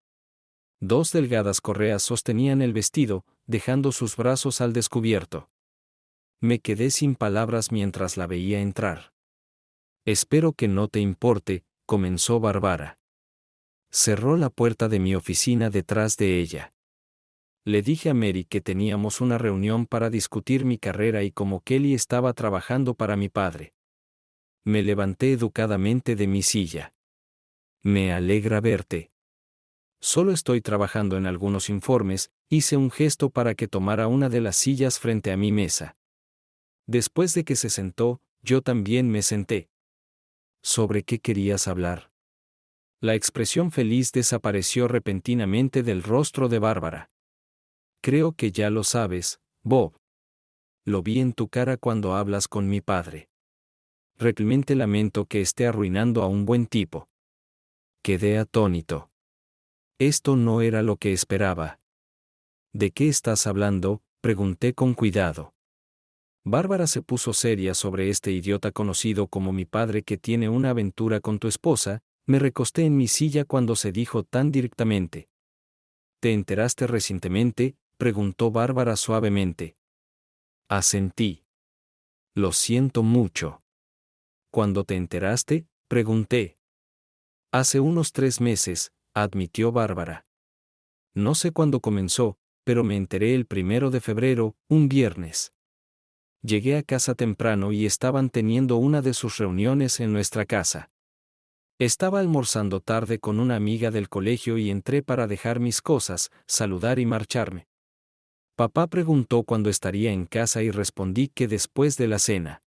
2 delgadas correas sostenían el vestido, dejando sus brazos al descubierto. Me quedé sin palabras mientras la veía entrar. Espero que no te importe, comenzó Barbara. Cerró la puerta de mi oficina detrás de ella. Le dije a Mary que teníamos una reunión para discutir mi carrera y cómo Kelly estaba trabajando para mi padre. Me levanté educadamente de mi silla. Me alegra verte. Solo estoy trabajando en algunos informes, hice un gesto para que tomara una de las sillas frente a mi mesa. Después de que se sentó, yo también me senté. ¿Sobre qué querías hablar? La expresión feliz desapareció repentinamente del rostro de Bárbara. Creo que ya lo sabes, Bob. Lo vi en tu cara cuando hablas con mi padre. Realmente lamento que esté arruinando a un buen tipo. Quedé atónito. Esto no era lo que esperaba. ¿De qué estás hablando?, pregunté con cuidado. Bárbara se puso seria sobre este idiota conocido como mi padre que tiene una aventura con tu esposa. Me recosté en mi silla cuando se dijo tan directamente. ¿Te enteraste recientemente?, preguntó Bárbara suavemente. Asentí. Lo siento mucho. ¿Cuándo te enteraste?, pregunté. Hace unos 3 meses, admitió Bárbara. No sé cuándo comenzó, pero me enteré el 1 de febrero, un viernes. Llegué a casa temprano y estaban teniendo una de sus reuniones en nuestra casa. Estaba almorzando tarde con una amiga del colegio y entré para dejar mis cosas, saludar y marcharme. Papá preguntó cuándo estaría en casa y respondí que después de la cena.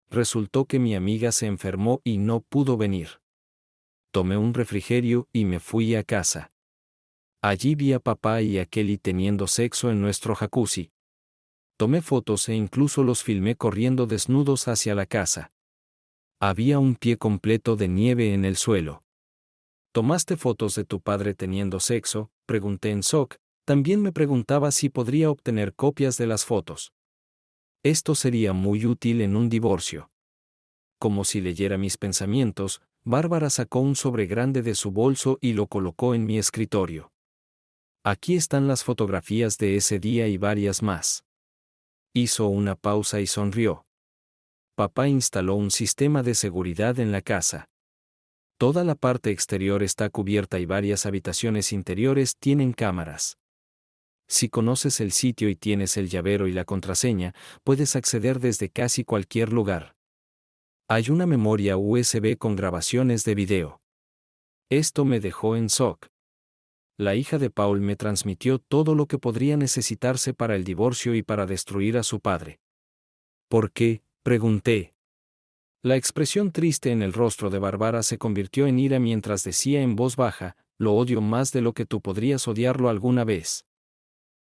Resultó que mi amiga se enfermó y no pudo venir. Tomé un refrigerio y me fui a casa. Allí vi a papá y a Kelly teniendo sexo en nuestro jacuzzi. Tomé fotos e incluso los filmé corriendo desnudos hacia la casa. Había un pie completo de nieve en el suelo. ¿Tomaste fotos de tu padre teniendo sexo?, pregunté en shock. También me preguntaba si podría obtener copias de las fotos. Esto sería muy útil en un divorcio. Como si leyera mis pensamientos, Bárbara sacó un sobre grande de su bolso y lo colocó en mi escritorio. Aquí están las fotografías de ese día y varias más. Hizo una pausa y sonrió. Papá instaló un sistema de seguridad en la casa. Toda la parte exterior está cubierta y varias habitaciones interiores tienen cámaras. Si conoces el sitio y tienes el llavero y la contraseña, puedes acceder desde casi cualquier lugar. Hay una memoria USB con grabaciones de video. Esto me dejó en shock. La hija de Paul me transmitió todo lo que podría necesitarse para el divorcio y para destruir a su padre. ¿Por qué?, pregunté. La expresión triste en el rostro de Bárbara se convirtió en ira mientras decía en voz baja: lo odio más de lo que tú podrías odiarlo alguna vez.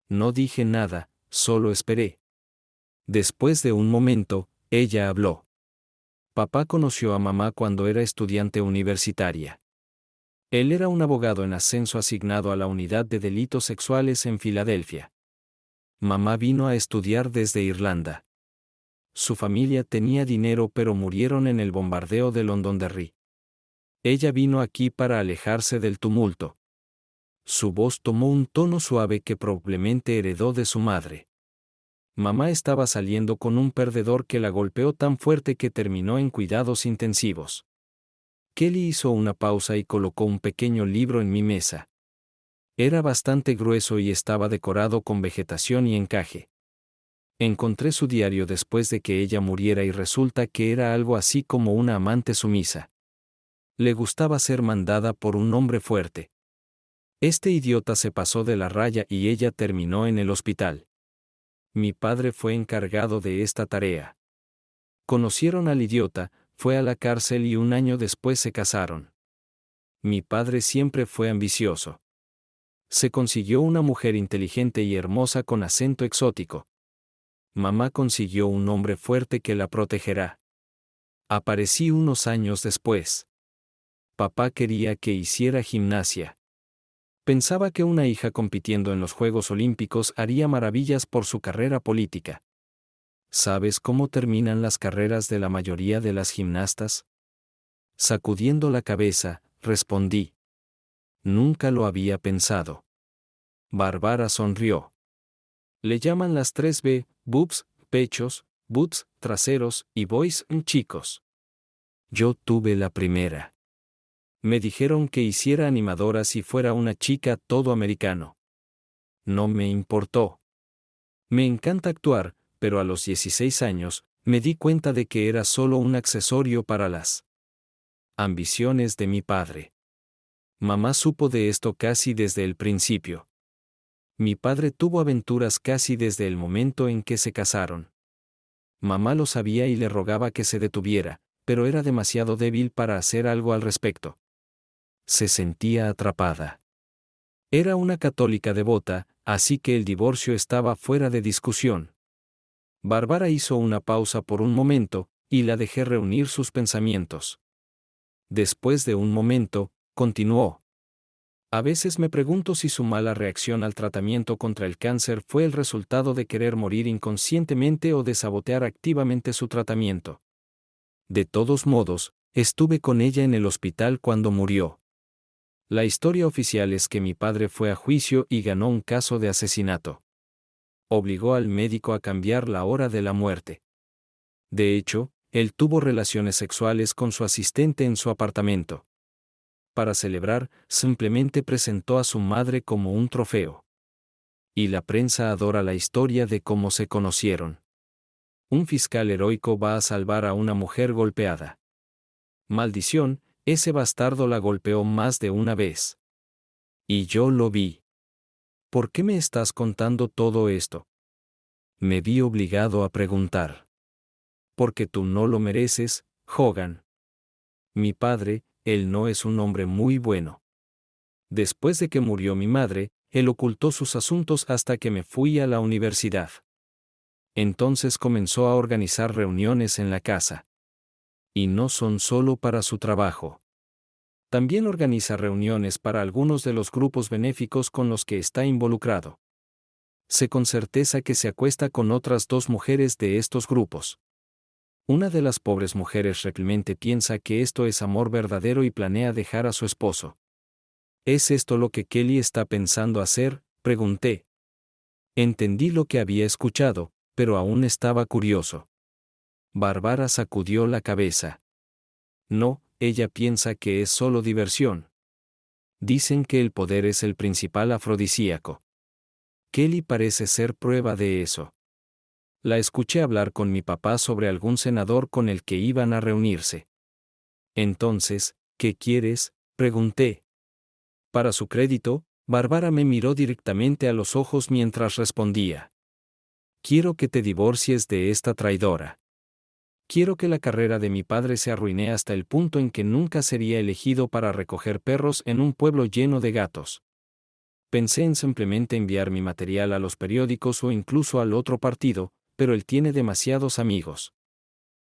No dije nada, solo esperé. Después de un momento, ella habló. Papá conoció a mamá cuando era estudiante universitaria. Él era un abogado en ascenso asignado a la Unidad de Delitos Sexuales en Filadelfia. Mamá vino a estudiar desde Irlanda. Su familia tenía dinero pero murieron en el bombardeo de Londonderry. Ella vino aquí para alejarse del tumulto. Su voz tomó un tono suave que probablemente heredó de su madre. Mamá estaba saliendo con un perdedor que la golpeó tan fuerte que terminó en cuidados intensivos. Kelly hizo una pausa y colocó un pequeño libro en mi mesa. Era bastante grueso y estaba decorado con vegetación y encaje. Encontré su diario después de que ella muriera y resulta que era algo así como una amante sumisa. Le gustaba ser mandada por un hombre fuerte. Este idiota se pasó de la raya y ella terminó en el hospital. Mi padre fue encargado de esta tarea. Conocieron al idiota, fue a la cárcel y un año después se casaron. Mi padre siempre fue ambicioso. Se consiguió una mujer inteligente y hermosa con acento exótico. Mamá consiguió un hombre fuerte que la protegerá. Aparecí unos años después. Papá quería que hiciera gimnasia. Pensaba que una hija compitiendo en los Juegos Olímpicos haría maravillas por su carrera política. ¿Sabes cómo terminan las carreras de la mayoría de las gimnastas? Sacudiendo la cabeza, respondí. Nunca lo había pensado. Bárbara sonrió. Le llaman las 3B, boobs, pechos, butts, traseros, y boys, chicos. Yo tuve la primera. Me dijeron que hiciera animadora si fuera una chica todo americano. No me importó. Me encanta actuar, pero a los 16 años, me di cuenta de que era solo un accesorio para las ambiciones de mi padre. Mamá supo de esto casi desde el principio. Mi padre tuvo aventuras casi desde el momento en que se casaron. Mamá lo sabía y le rogaba que se detuviera, pero era demasiado débil para hacer algo al respecto. Se sentía atrapada. Era una católica devota, así que el divorcio estaba fuera de discusión. Bárbara hizo una pausa por un momento, y la dejé reunir sus pensamientos. Después de un momento, continuó. A veces me pregunto si su mala reacción al tratamiento contra el cáncer fue el resultado de querer morir inconscientemente o de sabotear activamente su tratamiento. De todos modos, estuve con ella en el hospital cuando murió. La historia oficial es que mi padre fue a juicio y ganó un caso de asesinato. Obligó al médico a cambiar la hora de la muerte. De hecho, él tuvo relaciones sexuales con su asistente en su apartamento. Para celebrar, simplemente presentó a su madre como un trofeo. Y la prensa adora la historia de cómo se conocieron. Un fiscal heroico va a salvar a una mujer golpeada. Maldición, ese bastardo la golpeó más de una vez. Y yo lo vi. ¿Por qué me estás contando todo esto? Me vi obligado a preguntar. Porque tú no lo mereces, Hogan. Mi padre, él no es un hombre muy bueno. Después de que murió mi madre, él ocultó sus asuntos hasta que me fui a la universidad. Entonces comenzó a organizar reuniones en la casa. Y no son solo para su trabajo. También organiza reuniones para algunos de los grupos benéficos con los que está involucrado. Sé con certeza que se acuesta con otras 2 mujeres de estos grupos. Una de las pobres mujeres realmente piensa que esto es amor verdadero y planea dejar a su esposo. ¿Es esto lo que Kelly está pensando hacer?, pregunté. Entendí lo que había escuchado, pero aún estaba curioso. Bárbara sacudió la cabeza. No, ella piensa que es solo diversión. Dicen que el poder es el principal afrodisíaco. Kelly parece ser prueba de eso. La escuché hablar con mi papá sobre algún senador con el que iban a reunirse. Entonces, ¿qué quieres?, pregunté. Para su crédito, Bárbara me miró directamente a los ojos mientras respondía. Quiero que te divorcies de esta traidora. Quiero que la carrera de mi padre se arruine hasta el punto en que nunca sería elegido para recoger perros en un pueblo lleno de gatos. Pensé en simplemente enviar mi material a los periódicos o incluso al otro partido, pero él tiene demasiados amigos.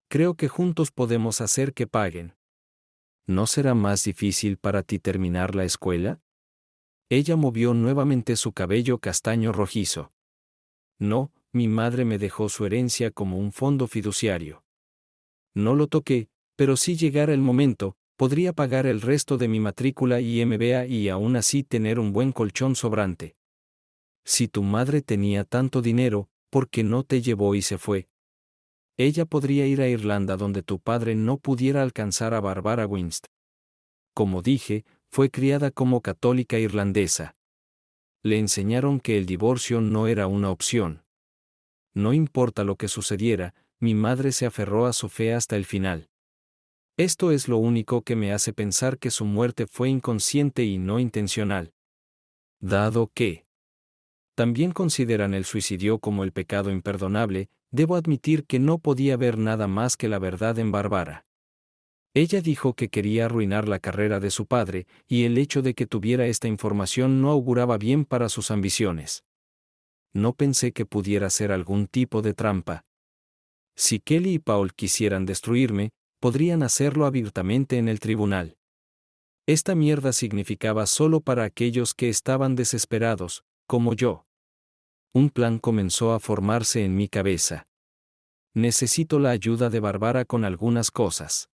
Creo que juntos podemos hacer que paguen. ¿No será más difícil para ti terminar la escuela? Ella movió nuevamente su cabello castaño rojizo. No, mi madre me dejó su herencia como un fondo fiduciario. No lo toqué, pero si llegara el momento, podría pagar el resto de mi matrícula y MBA y aún así tener un buen colchón sobrante. Si tu madre tenía tanto dinero, ¿por qué no te llevó y se fue? Ella podría ir a Irlanda donde tu padre no pudiera alcanzar a Barbara Winst. Como dije, fue criada como católica irlandesa. Le enseñaron que el divorcio no era una opción. No importa lo que sucediera, mi madre se aferró a su fe hasta el final. Esto es lo único que me hace pensar que su muerte fue inconsciente y no intencional. Dado que también consideran el suicidio como el pecado imperdonable, debo admitir que no podía ver nada más que la verdad en Bárbara. Ella dijo que quería arruinar la carrera de su padre, y el hecho de que tuviera esta información no auguraba bien para sus ambiciones. No pensé que pudiera ser algún tipo de trampa. Si Kelly y Paul quisieran destruirme, podrían hacerlo abiertamente en el tribunal. Esta mierda significaba solo para aquellos que estaban desesperados, como yo. Un plan comenzó a formarse en mi cabeza. Necesito la ayuda de Bárbara con algunas cosas.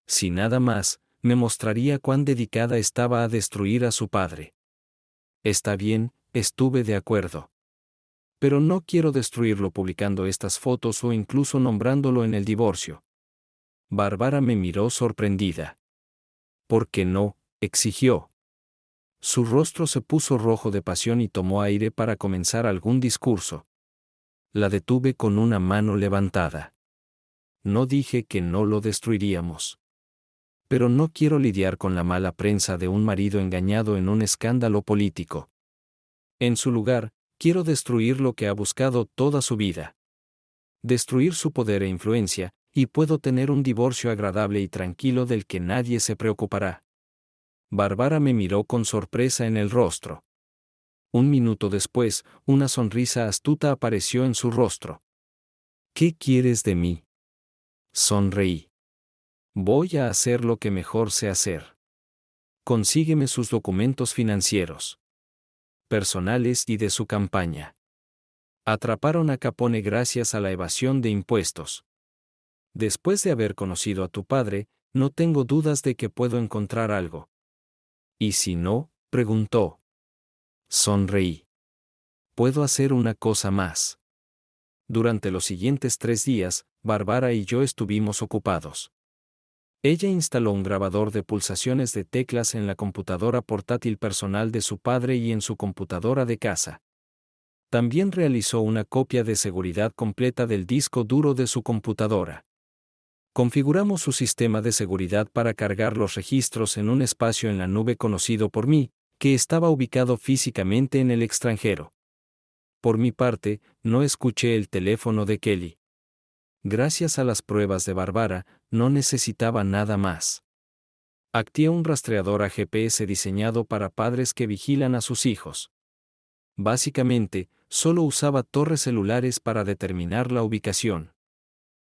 Si nada más, me mostraría cuán dedicada estaba a destruir a su padre. Está bien, estuve de acuerdo. Pero no quiero destruirlo publicando estas fotos o incluso nombrándolo en el divorcio. Bárbara me miró sorprendida. ¿Por qué no?, exigió. Su rostro se puso rojo de pasión y tomó aire para comenzar algún discurso. La detuve con una mano levantada. No dije que no lo destruiríamos. Pero no quiero lidiar con la mala prensa de un marido engañado en un escándalo político. En su lugar, quiero destruir lo que ha buscado toda su vida. Destruir su poder e influencia, y puedo tener un divorcio agradable y tranquilo del que nadie se preocupará. Bárbara me miró con sorpresa en el rostro. Un minuto después, una sonrisa astuta apareció en su rostro. ¿Qué quieres de mí? Sonreí. Voy a hacer lo que mejor sé hacer. Consígueme sus documentos financieros, personales y de su campaña. Atraparon a Capone gracias a la evasión de impuestos. Después de haber conocido a tu padre, no tengo dudas de que puedo encontrar algo. ¿Y si no?, preguntó. Sonreí. Puedo hacer una cosa más. Durante los siguientes 3 días, Bárbara y yo estuvimos ocupados. Ella instaló un grabador de pulsaciones de teclas en la computadora portátil personal de su padre y en su computadora de casa. También realizó una copia de seguridad completa del disco duro de su computadora. Configuramos su sistema de seguridad para cargar los registros en un espacio en la nube conocido por mí, que estaba ubicado físicamente en el extranjero. Por mi parte, no escuché el teléfono de Kelly. Gracias a las pruebas de Bárbara, no necesitaba nada más. Activé un rastreador a GPS diseñado para padres que vigilan a sus hijos. Básicamente, solo usaba torres celulares para determinar la ubicación.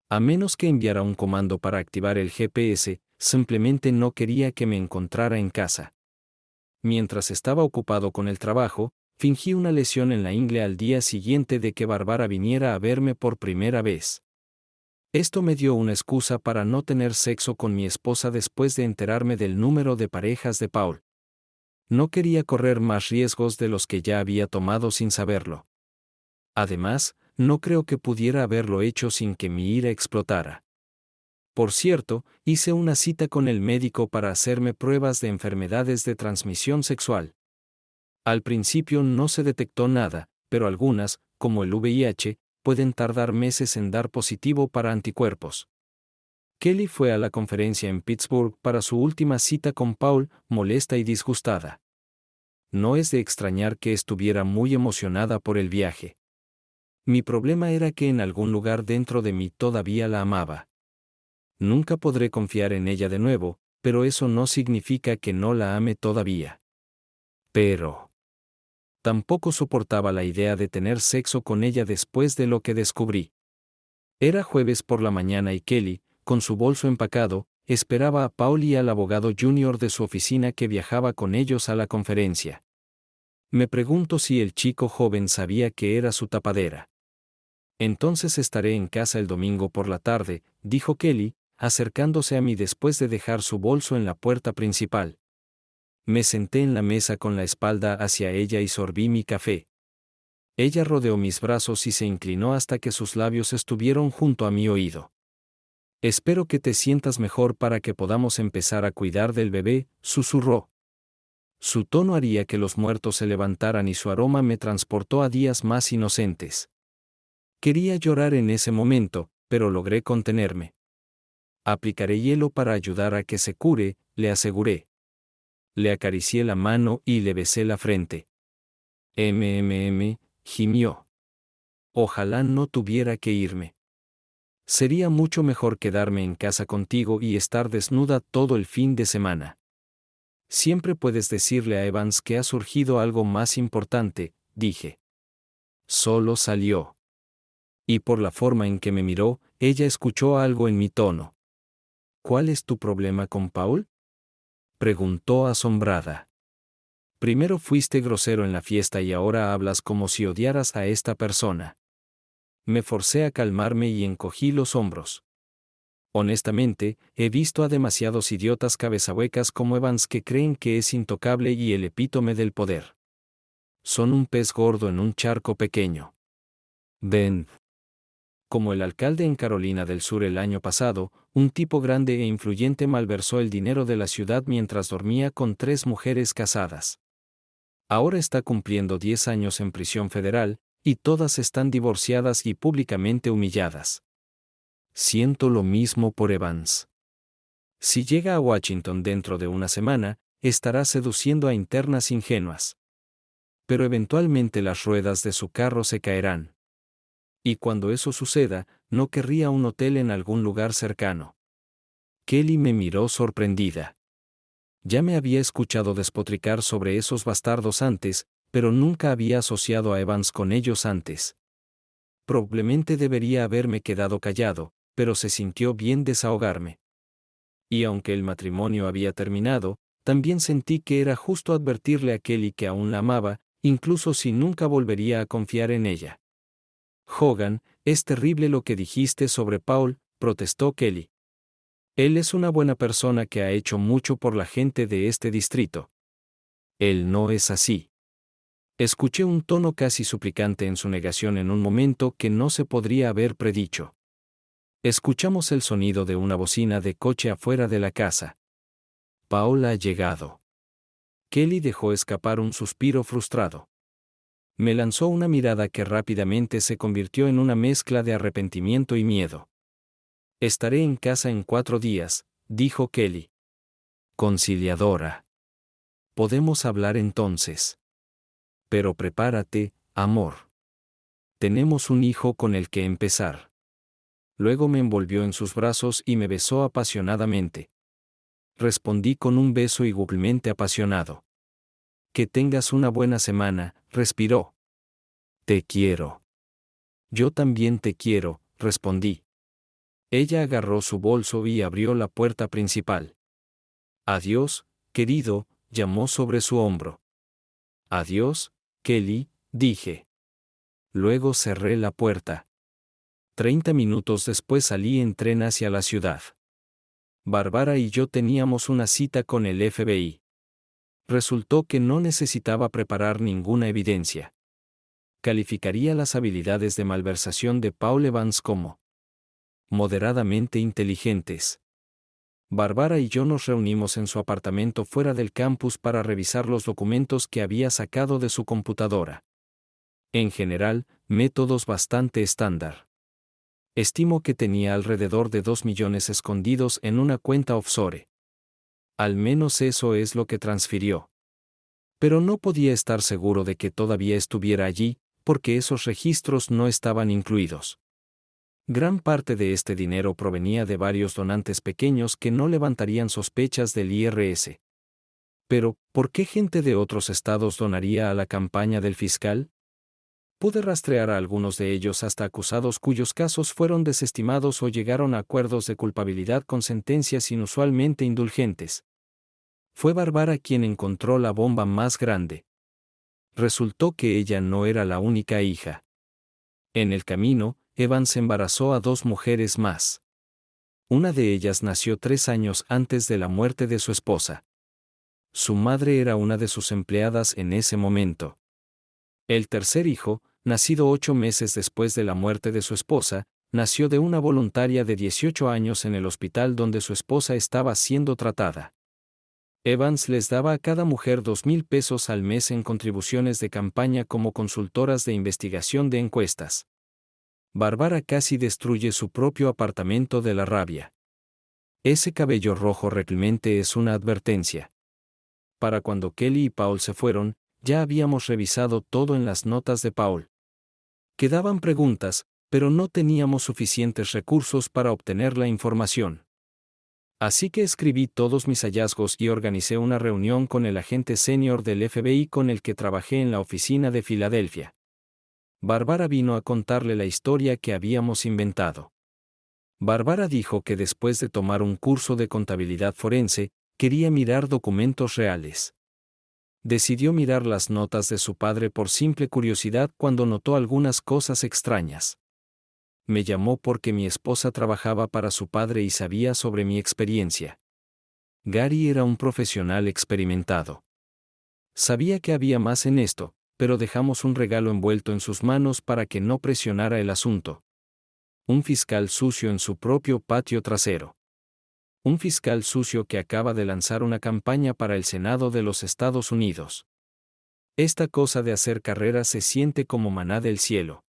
A menos que enviara un comando para activar el GPS, simplemente no quería que me encontrara en casa. Mientras estaba ocupado con el trabajo, fingí una lesión en la ingle al día siguiente de que Bárbara viniera a verme por primera vez. Esto me dio una excusa para no tener sexo con mi esposa después de enterarme del número de parejas de Paul. No quería correr más riesgos de los que ya había tomado sin saberlo. Además, no creo que pudiera haberlo hecho sin que mi ira explotara. Por cierto, hice una cita con el médico para hacerme pruebas de enfermedades de transmisión sexual. Al principio no se detectó nada, pero algunas, como el VIH, pueden tardar meses en dar positivo para anticuerpos. Kelly fue a la conferencia en Pittsburgh para su última cita con Paul, molesta y disgustada. No es de extrañar que estuviera muy emocionada por el viaje. Mi problema era que en algún lugar dentro de mí todavía la amaba. Nunca podré confiar en ella de nuevo, pero eso no significa que no la ame todavía. Pero tampoco soportaba la idea de tener sexo con ella después de lo que descubrí. Era jueves por la mañana y Kelly, con su bolso empacado, esperaba a Paul y al abogado junior de su oficina que viajaba con ellos a la conferencia. Me pregunto si el chico joven sabía que era su tapadera. Entonces estaré en casa el domingo por la tarde, dijo Kelly, acercándose a mí después de dejar su bolso en la puerta principal. Me senté en la mesa con la espalda hacia ella y sorbí mi café. Ella rodeó mis brazos y se inclinó hasta que sus labios estuvieron junto a mi oído. Espero que te sientas mejor para que podamos empezar a cuidar del bebé, susurró. Su tono haría que los muertos se levantaran y su aroma me transportó a días más inocentes. Quería llorar en ese momento, pero logré contenerme. Aplicaré hielo para ayudar a que se cure, le aseguré. Le acaricié la mano y le besé la frente. Gimió. Ojalá no tuviera que irme. Sería mucho mejor quedarme en casa contigo y estar desnuda todo el fin de semana. Siempre puedes decirle a Evans que ha surgido algo más importante, dije. Solo salió. Y por la forma en que me miró, ella escuchó algo en mi tono. ¿Cuál es tu problema con Paul?, preguntó asombrada. Primero fuiste grosero en la fiesta y ahora hablas como si odiaras a esta persona. Me forcé a calmarme y encogí los hombros. Honestamente, he visto a demasiados idiotas cabezahuecas como Evans que creen que es intocable y el epítome del poder. Son un pez gordo en un charco pequeño. Ben. Como el alcalde en Carolina del Sur el año pasado, un tipo grande e influyente malversó el dinero de la ciudad mientras dormía con 3 mujeres casadas. Ahora está cumpliendo 10 años en prisión federal, y todas están divorciadas y públicamente humilladas. Siento lo mismo por Evans. Si llega a Washington dentro de una semana, estará seduciendo a internas ingenuas. Pero eventualmente las ruedas de su carro se caerán. Y cuando eso suceda, no querría un hotel en algún lugar cercano. Kelly me miró sorprendida. Ya me había escuchado despotricar sobre esos bastardos antes, pero nunca había asociado a Evans con ellos antes. Probablemente debería haberme quedado callado, pero se sintió bien desahogarme. Y aunque el matrimonio había terminado, también sentí que era justo advertirle a Kelly que aún la amaba, incluso si nunca volvería a confiar en ella. Hogan, es terrible lo que dijiste sobre Paul, protestó Kelly. Él es una buena persona que ha hecho mucho por la gente de este distrito. Él no es así. Escuché un tono casi suplicante en su negación en un momento que no se podría haber predicho. Escuchamos el sonido de una bocina de coche afuera de la casa. Paul ha llegado. Kelly dejó escapar un suspiro frustrado. Me lanzó una mirada que rápidamente se convirtió en una mezcla de arrepentimiento y miedo. Estaré en casa en 4 días, dijo Kelly. Conciliadora. Podemos hablar entonces. Pero prepárate, amor. Tenemos un hijo con el que empezar. Luego me envolvió en sus brazos y me besó apasionadamente. Respondí con un beso igualmente apasionado. Que tengas una buena semana, respiró. Te quiero. Yo también te quiero, respondí. Ella agarró su bolso y abrió la puerta principal. Adiós, querido, llamó sobre su hombro. Adiós, Kelly, dije. Luego cerré la puerta. 30 minutos después salí en tren hacia la ciudad. Bárbara y yo teníamos una cita con el FBI. Resultó que no necesitaba preparar ninguna evidencia. Calificaría las habilidades de malversación de Paul Evans como moderadamente inteligentes. Bárbara y yo nos reunimos en su apartamento fuera del campus para revisar los documentos que había sacado de su computadora. En general, métodos bastante estándar. Estimo que tenía alrededor de 2 millones escondidos en una cuenta offshore. Al menos eso es lo que transfirió. Pero no podía estar seguro de que todavía estuviera allí, porque esos registros no estaban incluidos. Gran parte de este dinero provenía de varios donantes pequeños que no levantarían sospechas del IRS. Pero, ¿por qué gente de otros estados donaría a la campaña del fiscal? Pude rastrear a algunos de ellos hasta acusados cuyos casos fueron desestimados o llegaron a acuerdos de culpabilidad con sentencias inusualmente indulgentes. Fue Bárbara quien encontró la bomba más grande. Resultó que ella no era la única hija. En el camino, Evans embarazó a 2 mujeres más. Una de ellas nació 3 años antes de la muerte de su esposa. Su madre era una de sus empleadas en ese momento. El tercer hijo, nacido 8 meses después de la muerte de su esposa, nació de una voluntaria de 18 años en el hospital donde su esposa estaba siendo tratada. Evans les daba a cada mujer $2,000 al mes en contribuciones de campaña como consultoras de investigación de encuestas. Bárbara casi destruye su propio apartamento de la rabia. Ese cabello rojo reclemente es una advertencia. Para cuando Kelly y Paul se fueron, ya habíamos revisado todo en las notas de Paul. Quedaban preguntas, pero no teníamos suficientes recursos para obtener la información. Así que escribí todos mis hallazgos y organicé una reunión con el agente senior del FBI con el que trabajé en la oficina de Filadelfia. Bárbara vino a contarle la historia que habíamos inventado. Bárbara dijo que después de tomar un curso de contabilidad forense, quería mirar documentos reales. Decidió mirar las notas de su padre por simple curiosidad cuando notó algunas cosas extrañas. Me llamó porque mi esposa trabajaba para su padre y sabía sobre mi experiencia. Gary era un profesional experimentado. Sabía que había más en esto, pero dejamos un regalo envuelto en sus manos para que no presionara el asunto. Un fiscal sucio en su propio patio trasero. Un fiscal sucio que acaba de lanzar una campaña para el Senado de los Estados Unidos. Esta cosa de hacer carreras se siente como maná del cielo.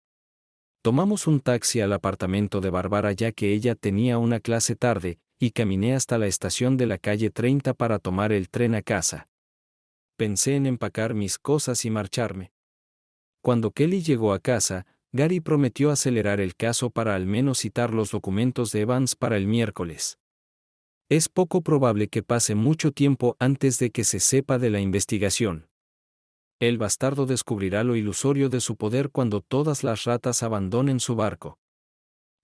Tomamos un taxi al apartamento de Bárbara ya que ella tenía una clase tarde, y caminé hasta la estación de la calle 30 para tomar el tren a casa. Pensé en empacar mis cosas y marcharme. Cuando Kelly llegó a casa, Gary prometió acelerar el caso para al menos citar los documentos de Evans para el miércoles. Es poco probable que pase mucho tiempo antes de que se sepa de la investigación. El bastardo descubrirá lo ilusorio de su poder cuando todas las ratas abandonen su barco.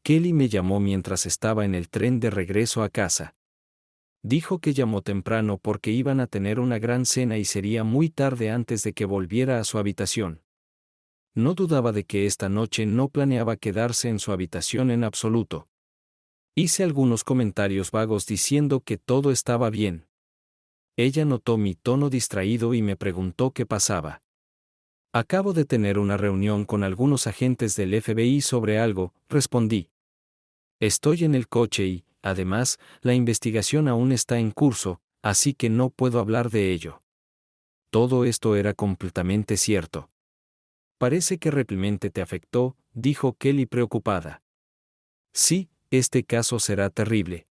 Kelly me llamó mientras estaba en el tren de regreso a casa. Dijo que llamó temprano porque iban a tener una gran cena y sería muy tarde antes de que volviera a su habitación. No dudaba de que esta noche no planeaba quedarse en su habitación en absoluto. Hice algunos comentarios vagos diciendo que todo estaba bien. Ella notó mi tono distraído y me preguntó qué pasaba. Acabo de tener una reunión con algunos agentes del FBI sobre algo, respondí. Estoy en el coche y, además, la investigación aún está en curso, así que no puedo hablar de ello. Todo esto era completamente cierto. Parece que realmente te afectó, dijo Kelly preocupada. Sí, este caso será terrible.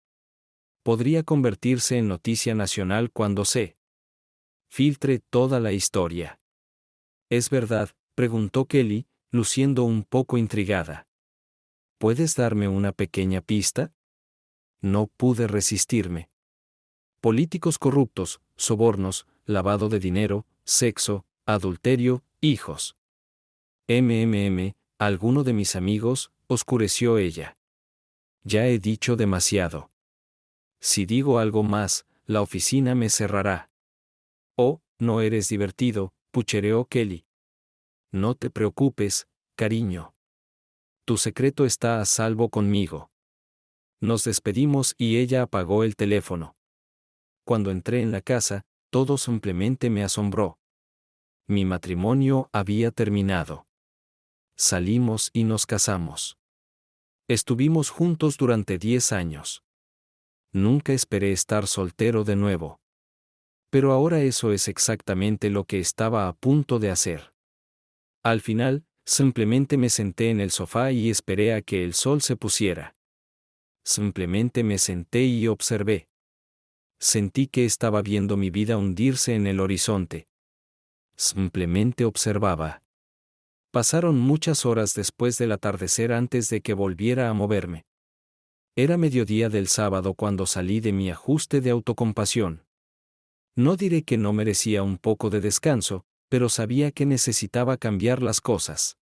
Podría convertirse en noticia nacional cuando se filtre toda la historia. ¿Es verdad?, preguntó Kelly, luciendo un poco intrigada. ¿Puedes darme una pequeña pista? No pude resistirme. Políticos corruptos, sobornos, lavado de dinero, sexo, adulterio, hijos. ¿Alguno de mis amigos?, oscureció ella. Ya he dicho demasiado. Si digo algo más, la oficina me cerrará. Oh, no eres divertido, puchereó Kelly. No te preocupes, cariño. Tu secreto está a salvo conmigo. Nos despedimos y ella apagó el teléfono. Cuando entré en la casa, todo simplemente me asombró. Mi matrimonio había terminado. Salimos y nos casamos. Estuvimos juntos durante 10 años. Nunca esperé estar soltero de nuevo. Pero ahora eso es exactamente lo que estaba a punto de hacer. Al final, simplemente me senté en el sofá y esperé a que el sol se pusiera. Simplemente me senté y observé. Sentí que estaba viendo mi vida hundirse en el horizonte. Simplemente observaba. Pasaron muchas horas después del atardecer antes de que volviera a moverme. Era mediodía del sábado cuando salí de mi ajuste de autocompasión. No diré que no merecía un poco de descanso, pero sabía que necesitaba cambiar las cosas.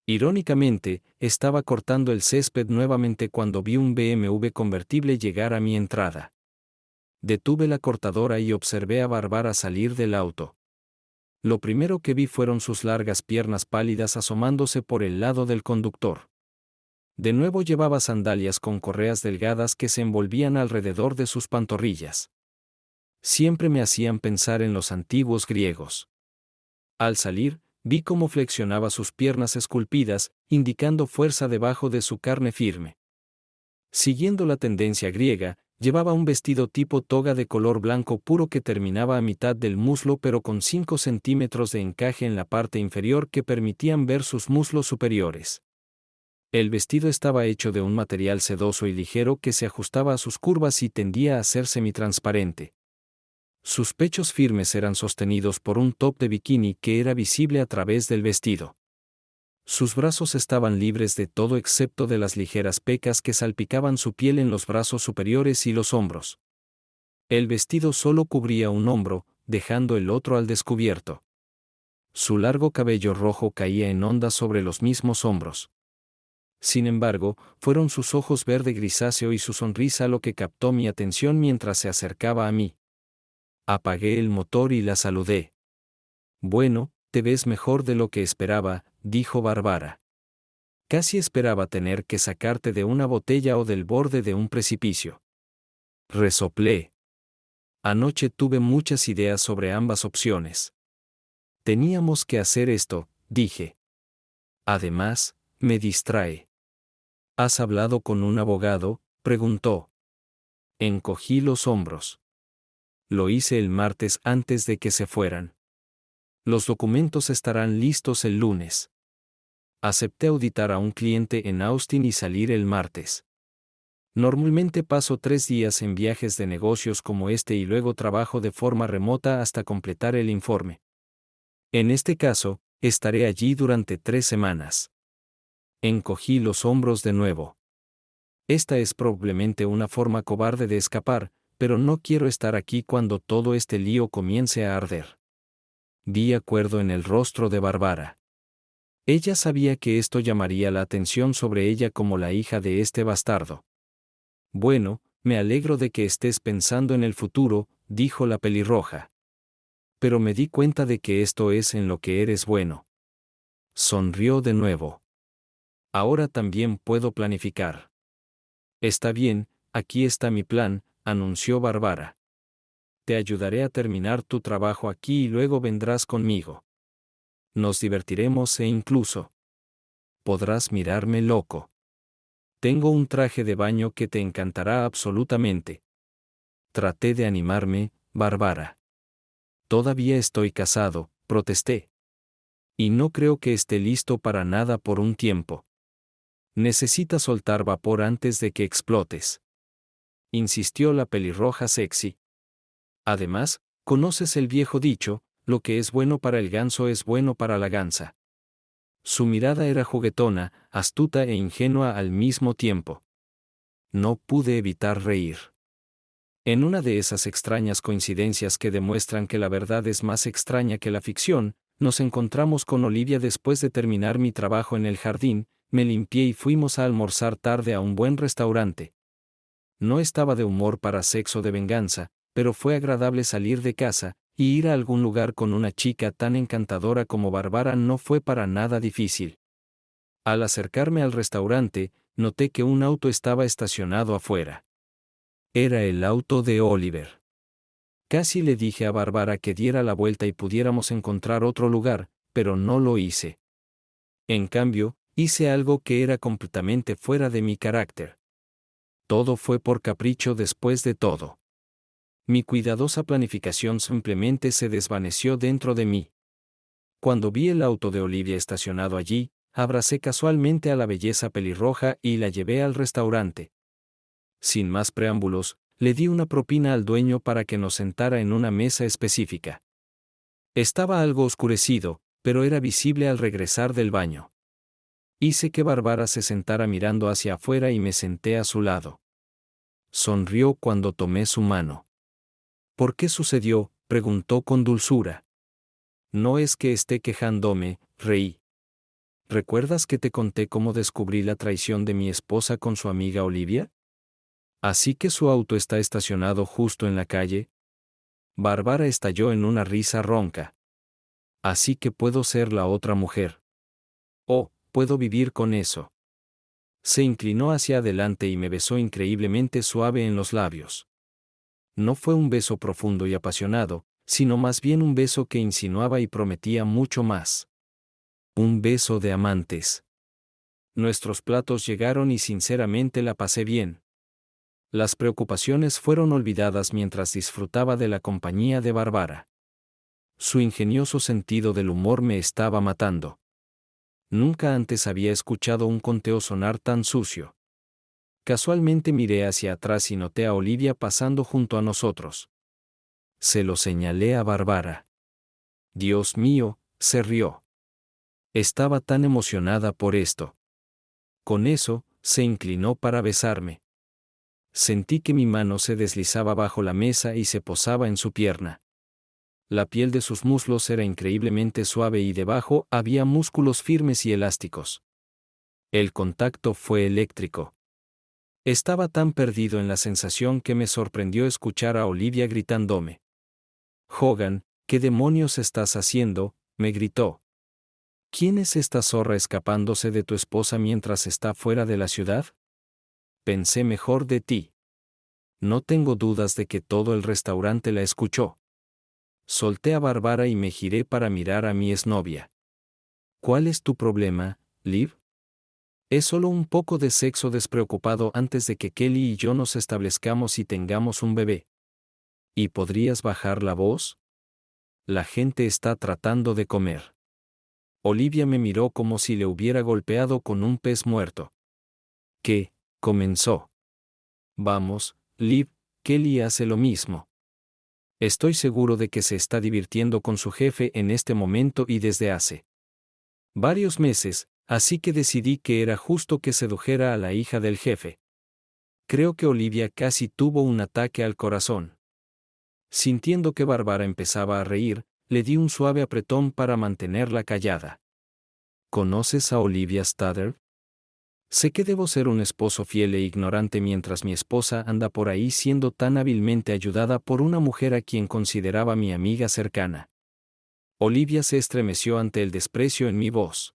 Irónicamente, estaba cortando el césped nuevamente cuando vi un BMW convertible llegar a mi entrada. Detuve la cortadora y observé a Bárbara salir del auto. Lo primero que vi fueron sus largas piernas pálidas asomándose por el lado del conductor. De nuevo llevaba sandalias con correas delgadas que se envolvían alrededor de sus pantorrillas. Siempre me hacían pensar en los antiguos griegos. Al salir, vi cómo flexionaba sus piernas esculpidas, indicando fuerza debajo de su carne firme. Siguiendo la tendencia griega, llevaba un vestido tipo toga de color blanco puro que terminaba a mitad del muslo pero con 5 centímetros de encaje en la parte inferior que permitían ver sus muslos superiores. El vestido estaba hecho de un material sedoso y ligero que se ajustaba a sus curvas y tendía a ser semitransparente. Sus pechos firmes eran sostenidos por un top de bikini que era visible a través del vestido. Sus brazos estaban libres de todo excepto de las ligeras pecas que salpicaban su piel en los brazos superiores y los hombros. El vestido solo cubría un hombro, dejando el otro al descubierto. Su largo cabello rojo caía en ondas sobre los mismos hombros. Sin embargo, fueron sus ojos verde grisáceo y su sonrisa lo que captó mi atención mientras se acercaba a mí. Apagué el motor y la saludé. Bueno, te ves mejor de lo que esperaba, dijo Bárbara. Casi esperaba tener que sacarte de una botella o del borde de un precipicio. Resoplé. Anoche tuve muchas ideas sobre ambas opciones. Teníamos que hacer esto, dije. Además, me distrae. ¿Has hablado con un abogado?, preguntó. Encogí los hombros. Lo hice el martes antes de que se fueran. Los documentos estarán listos el lunes. Acepté auditar a un cliente en Austin y salir el martes. Normalmente paso 3 días en viajes de negocios como este y luego trabajo de forma remota hasta completar el informe. En este caso, estaré allí durante 3 semanas. Encogí los hombros de nuevo. Esta es probablemente una forma cobarde de escapar, pero no quiero estar aquí cuando todo este lío comience a arder. Vi acuerdo en el rostro de Bárbara. Ella sabía que esto llamaría la atención sobre ella como la hija de este bastardo. Bueno, me alegro de que estés pensando en el futuro, dijo la pelirroja. Pero me di cuenta de que esto es en lo que eres bueno. Sonrió de nuevo. Ahora también puedo planificar. Está bien, aquí está mi plan, anunció Bárbara. Te ayudaré a terminar tu trabajo aquí y luego vendrás conmigo. Nos divertiremos e incluso podrás mirarme loco. Tengo un traje de baño que te encantará absolutamente. Traté de animarme, Bárbara. Todavía estoy casado, protesté. Y no creo que esté listo para nada por un tiempo. Necesitas soltar vapor antes de que explotes. Insistió la pelirroja sexy. Además, conoces el viejo dicho, lo que es bueno para el ganso es bueno para la gansa. Su mirada era juguetona, astuta e ingenua al mismo tiempo. No pude evitar reír. En una de esas extrañas coincidencias que demuestran que la verdad es más extraña que la ficción, nos encontramos con Olivia después de terminar mi trabajo en el jardín, me limpié y fuimos a almorzar tarde a un buen restaurante. No estaba de humor para sexo de venganza, pero fue agradable salir de casa, y ir a algún lugar con una chica tan encantadora como Bárbara no fue para nada difícil. Al acercarme al restaurante, noté que un auto estaba estacionado afuera. Era el auto de Oliver. Casi le dije a Bárbara que diera la vuelta y pudiéramos encontrar otro lugar, pero no lo hice. En cambio, hice algo que era completamente fuera de mi carácter. Todo fue por capricho después de todo. Mi cuidadosa planificación simplemente se desvaneció dentro de mí. Cuando vi el auto de Olivia estacionado allí, abracé casualmente a la belleza pelirroja y la llevé al restaurante. Sin más preámbulos, le di una propina al dueño para que nos sentara en una mesa específica. Estaba algo oscurecido, pero era visible al regresar del baño. Hice que Bárbara se sentara mirando hacia afuera y me senté a su lado. Sonrió cuando tomé su mano. ¿Por qué sucedió?, preguntó con dulzura. No es que esté quejándome, reí. ¿Recuerdas que te conté cómo descubrí la traición de mi esposa con su amiga Olivia? ¿Así que su auto está estacionado justo en la calle? Bárbara estalló en una risa ronca. Así que puedo ser la otra mujer. Oh, puedo vivir con eso. Se inclinó hacia adelante y me besó increíblemente suave en los labios. No fue un beso profundo y apasionado, sino más bien un beso que insinuaba y prometía mucho más. Un beso de amantes. Nuestros platos llegaron y sinceramente la pasé bien. Las preocupaciones fueron olvidadas mientras disfrutaba de la compañía de Bárbara. Su ingenioso sentido del humor me estaba matando. Nunca antes había escuchado un conteo sonar tan sucio. Casualmente miré hacia atrás y noté a Olivia pasando junto a nosotros. Se lo señalé a Bárbara. Dios mío, se rió. Estaba tan emocionada por esto. Con eso, se inclinó para besarme. Sentí que mi mano se deslizaba bajo la mesa y se posaba en su pierna. La piel de sus muslos era increíblemente suave y debajo había músculos firmes y elásticos. El contacto fue eléctrico. Estaba tan perdido en la sensación que me sorprendió escuchar a Olivia gritándome. Hogan, ¿qué demonios estás haciendo?, me gritó. ¿Quién es esta zorra escapándose de tu esposa mientras está fuera de la ciudad? Pensé mejor de ti. No tengo dudas de que todo el restaurante la escuchó. Solté a Bárbara y me giré para mirar a mi exnovia. ¿Cuál es tu problema, Liv? Es solo un poco de sexo despreocupado antes de que Kelly y yo nos establezcamos y tengamos un bebé. ¿Y podrías bajar la voz? La gente está tratando de comer. Olivia me miró como si le hubiera golpeado con un pez muerto. ¿Qué? Comenzó. Vamos, Liv, Kelly hace lo mismo. Estoy seguro de que se está divirtiendo con su jefe en este momento y desde hace varios meses, así que decidí que era justo que sedujera a la hija del jefe. Creo que Olivia casi tuvo un ataque al corazón. Sintiendo que Bárbara empezaba a reír, le di un suave apretón para mantenerla callada. ¿Conoces a Olivia Stoddard? Sé que debo ser un esposo fiel e ignorante mientras mi esposa anda por ahí siendo tan hábilmente ayudada por una mujer a quien consideraba mi amiga cercana. Olivia se estremeció ante el desprecio en mi voz.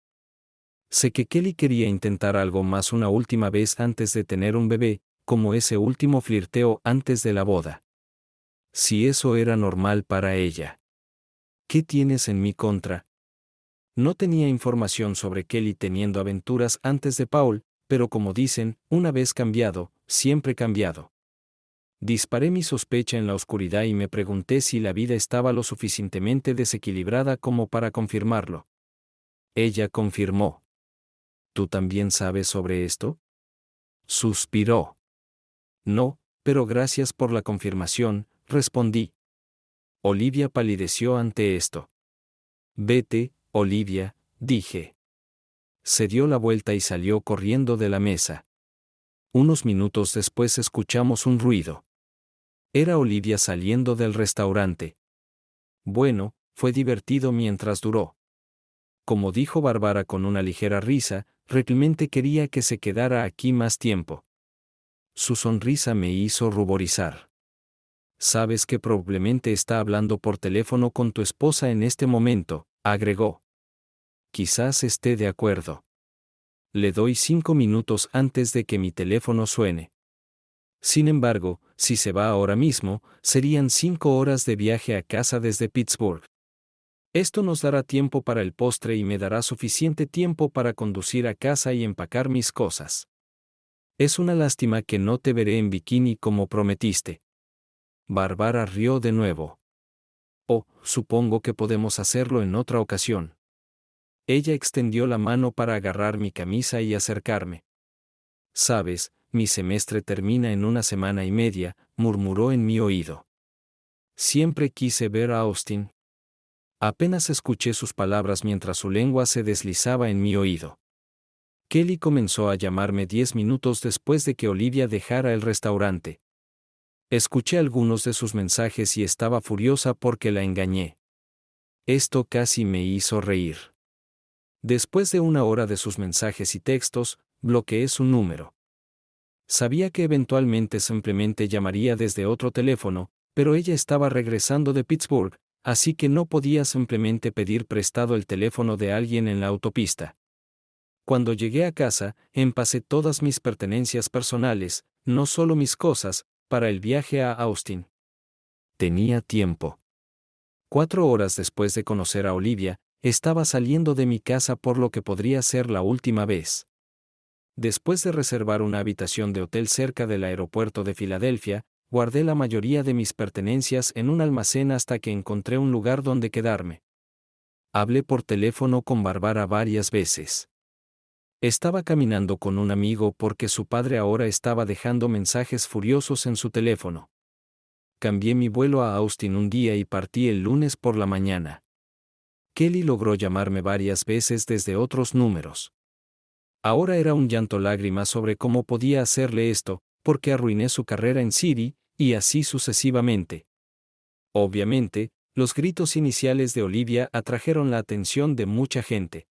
Sé que Kelly quería intentar algo más una última vez antes de tener un bebé, como ese último flirteo antes de la boda. Si eso era normal para ella. ¿Qué tienes en mi contra? No tenía información sobre Kelly teniendo aventuras antes de Paul, pero como dicen, una vez cambiado, siempre cambiado. Disparé mi sospecha en la oscuridad y me pregunté si la vida estaba lo suficientemente desequilibrada como para confirmarlo. Ella confirmó. ¿Tú también sabes sobre esto? Suspiró. No, pero gracias por la confirmación, respondí. Olivia palideció ante esto. Vete, Olivia, dije. Se dio la vuelta y salió corriendo de la mesa. Unos minutos después escuchamos un ruido. Era Olivia saliendo del restaurante. Bueno, fue divertido mientras duró. Como dijo Bárbara con una ligera risa, realmente quería que se quedara aquí más tiempo. Su sonrisa me hizo ruborizar. Sabes que probablemente está hablando por teléfono con tu esposa en este momento, agregó. Quizás esté de acuerdo. Le doy 5 minutos antes de que mi teléfono suene. Sin embargo, si se va ahora mismo, serían 5 horas de viaje a casa desde Pittsburgh. Esto nos dará tiempo para el postre y me dará suficiente tiempo para conducir a casa y empacar mis cosas. Es una lástima que no te veré en bikini como prometiste. Bárbara rió de nuevo. Oh, supongo que podemos hacerlo en otra ocasión. Ella extendió la mano para agarrar mi camisa y acercarme. Sabes, mi semestre termina en 1 semana y media, murmuró en mi oído. Siempre quise ver a Austin. Apenas escuché sus palabras mientras su lengua se deslizaba en mi oído. Kelly comenzó a llamarme 10 minutos después de que Olivia dejara el restaurante. Escuché algunos de sus mensajes y estaba furiosa porque la engañé. Esto casi me hizo reír. Después de 1 hora de sus mensajes y textos, bloqueé su número. Sabía que eventualmente simplemente llamaría desde otro teléfono, pero ella estaba regresando de Pittsburgh, así que no podía simplemente pedir prestado el teléfono de alguien en la autopista. Cuando llegué a casa, empacé todas mis pertenencias personales, no solo mis cosas, para el viaje a Austin. Tenía tiempo. 4 horas después de conocer a Olivia, estaba saliendo de mi casa por lo que podría ser la última vez. Después de reservar una habitación de hotel cerca del aeropuerto de Filadelfia, guardé la mayoría de mis pertenencias en un almacén hasta que encontré un lugar donde quedarme. Hablé por teléfono con Bárbara varias veces. Estaba caminando con un amigo porque su padre ahora estaba dejando mensajes furiosos en su teléfono. Cambié mi vuelo a Austin un día y partí el lunes por la mañana. Kelly logró llamarme varias veces desde otros números. Ahora era un llanto lágrimas sobre cómo podía hacerle esto, porque arruiné su carrera en City, y así sucesivamente. Obviamente, los gritos iniciales de Olivia atrajeron la atención de mucha gente.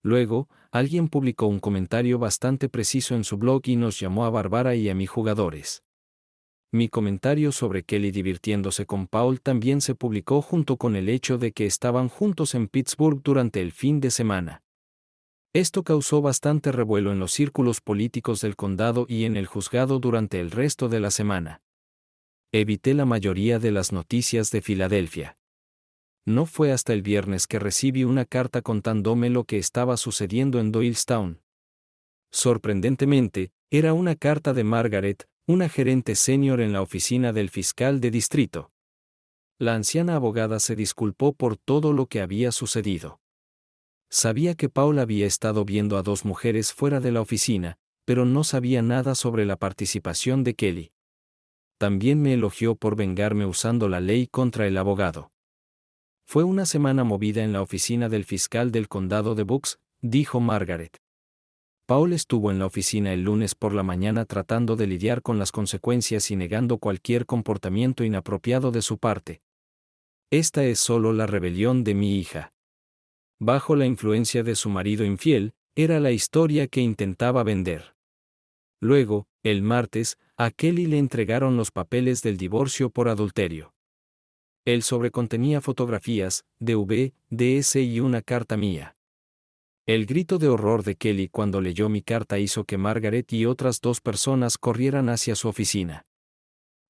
Luego, alguien publicó un comentario bastante preciso en su blog y nos llamó a Bárbara y a mis jugadores. Mi comentario sobre Kelly divirtiéndose con Paul también se publicó junto con el hecho de que estaban juntos en Pittsburgh durante el fin de semana. Esto causó bastante revuelo en los círculos políticos del condado y en el juzgado durante el resto de la semana. Evité la mayoría de las noticias de Filadelfia. No fue hasta el viernes que recibí una carta contándome lo que estaba sucediendo en Doylestown. Sorprendentemente, era una carta de Margaret, una gerente senior en la oficina del fiscal de distrito. La anciana abogada se disculpó por todo lo que había sucedido. Sabía que Paul había estado viendo a 2 mujeres fuera de la oficina, pero no sabía nada sobre la participación de Kelly. También me elogió por vengarme usando la ley contra el abogado. Fue una semana movida en la oficina del fiscal del condado de Bucks, dijo Margaret. Paul estuvo en la oficina el lunes por la mañana tratando de lidiar con las consecuencias y negando cualquier comportamiento inapropiado de su parte. Esta es solo la rebelión de mi hija. Bajo la influencia de su marido infiel, era la historia que intentaba vender. Luego, el martes, a Kelly le entregaron los papeles del divorcio por adulterio. El sobre contenía fotografías, DVD y una carta mía. El grito de horror de Kelly cuando leyó mi carta hizo que Margaret y otras 2 personas corrieran hacia su oficina.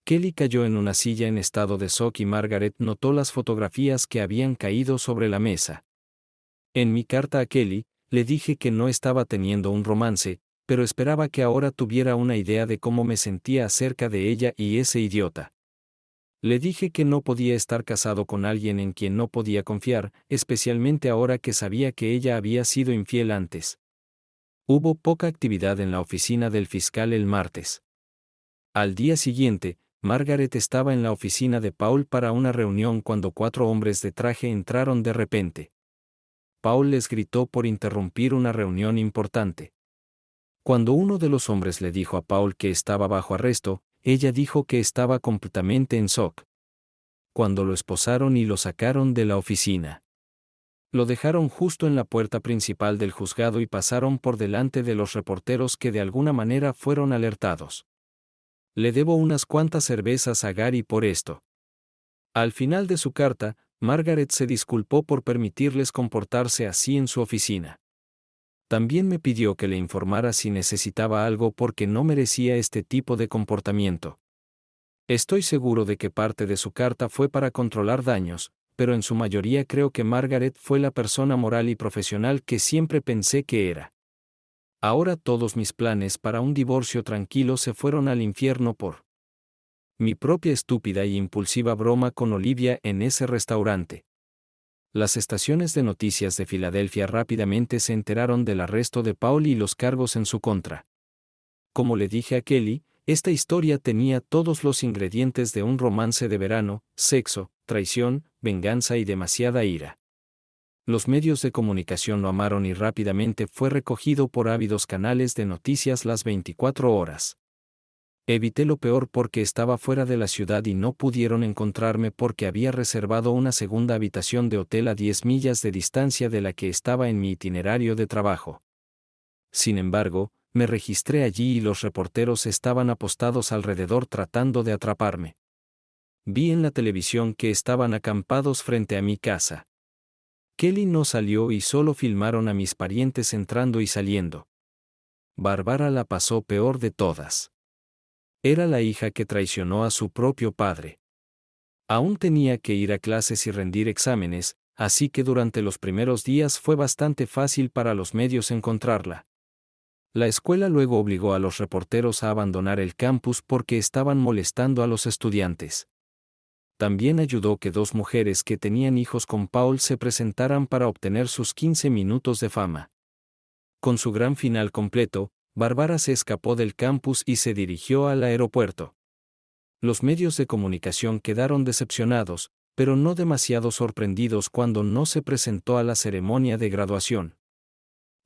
Kelly cayó en una silla en estado de shock y Margaret notó las fotografías que habían caído sobre la mesa. En mi carta a Kelly, le dije que no estaba teniendo un romance, pero esperaba que ahora tuviera una idea de cómo me sentía acerca de ella y ese idiota. Le dije que no podía estar casado con alguien en quien no podía confiar, especialmente ahora que sabía que ella había sido infiel antes. Hubo poca actividad en la oficina del fiscal el martes. Al día siguiente, Margaret estaba en la oficina de Paul para una reunión cuando 4 hombres de traje entraron de repente. Paul les gritó por interrumpir una reunión importante. Cuando uno de los hombres le dijo a Paul que estaba bajo arresto, ella dijo que estaba completamente en shock. Cuando lo esposaron y lo sacaron de la oficina. Lo dejaron justo en la puerta principal del juzgado y pasaron por delante de los reporteros que de alguna manera fueron alertados. Le debo unas cuantas cervezas a Gary por esto. Al final de su carta, Margaret se disculpó por permitirles comportarse así en su oficina. También me pidió que le informara si necesitaba algo porque no merecía este tipo de comportamiento. Estoy seguro de que parte de su carta fue para controlar daños, pero en su mayoría creo que Margaret fue la persona moral y profesional que siempre pensé que era. Ahora todos mis planes para un divorcio tranquilo se fueron al infierno por mi propia estúpida y impulsiva broma con Olivia en ese restaurante. Las estaciones de noticias de Filadelfia rápidamente se enteraron del arresto de Paul y los cargos en su contra. Como le dije a Kelly, esta historia tenía todos los ingredientes de un romance de verano: sexo, traición, venganza y demasiada ira. Los medios de comunicación lo amaron y rápidamente fue recogido por ávidos canales de noticias las 24 horas. Evité lo peor porque estaba fuera de la ciudad y no pudieron encontrarme porque había reservado una segunda habitación de hotel a 10 millas de distancia de la que estaba en mi itinerario de trabajo. Sin embargo, me registré allí y los reporteros estaban apostados alrededor tratando de atraparme. Vi en la televisión que estaban acampados frente a mi casa. Kelly no salió y solo filmaron a mis parientes entrando y saliendo. Bárbara la pasó peor de todas. Era la hija que traicionó a su propio padre. Aún tenía que ir a clases y rendir exámenes, así que durante los primeros días fue bastante fácil para los medios encontrarla. La escuela luego obligó a los reporteros a abandonar el campus porque estaban molestando a los estudiantes. También ayudó que 2 mujeres que tenían hijos con Paul se presentaran para obtener sus 15 minutos de fama. Con su gran final completo, Bárbara se escapó del campus y se dirigió al aeropuerto. Los medios de comunicación quedaron decepcionados, pero no demasiado sorprendidos cuando no se presentó a la ceremonia de graduación.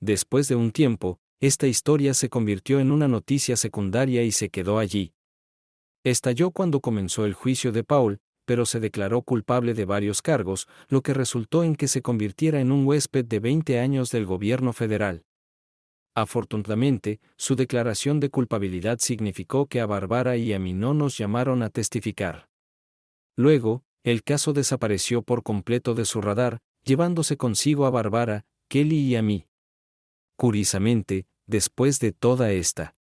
Después de un tiempo, esta historia se convirtió en una noticia secundaria y se quedó allí. Estalló cuando comenzó el juicio de Paul, pero se declaró culpable de varios cargos, lo que resultó en que se convirtiera en un huésped de 20 años del gobierno federal. Afortunadamente, su declaración de culpabilidad significó que a Bárbara y a mí no nos llamaron a testificar. Luego, el caso desapareció por completo de su radar, llevándose consigo a Bárbara, Kelly y a mí. Curiosamente, después de toda esta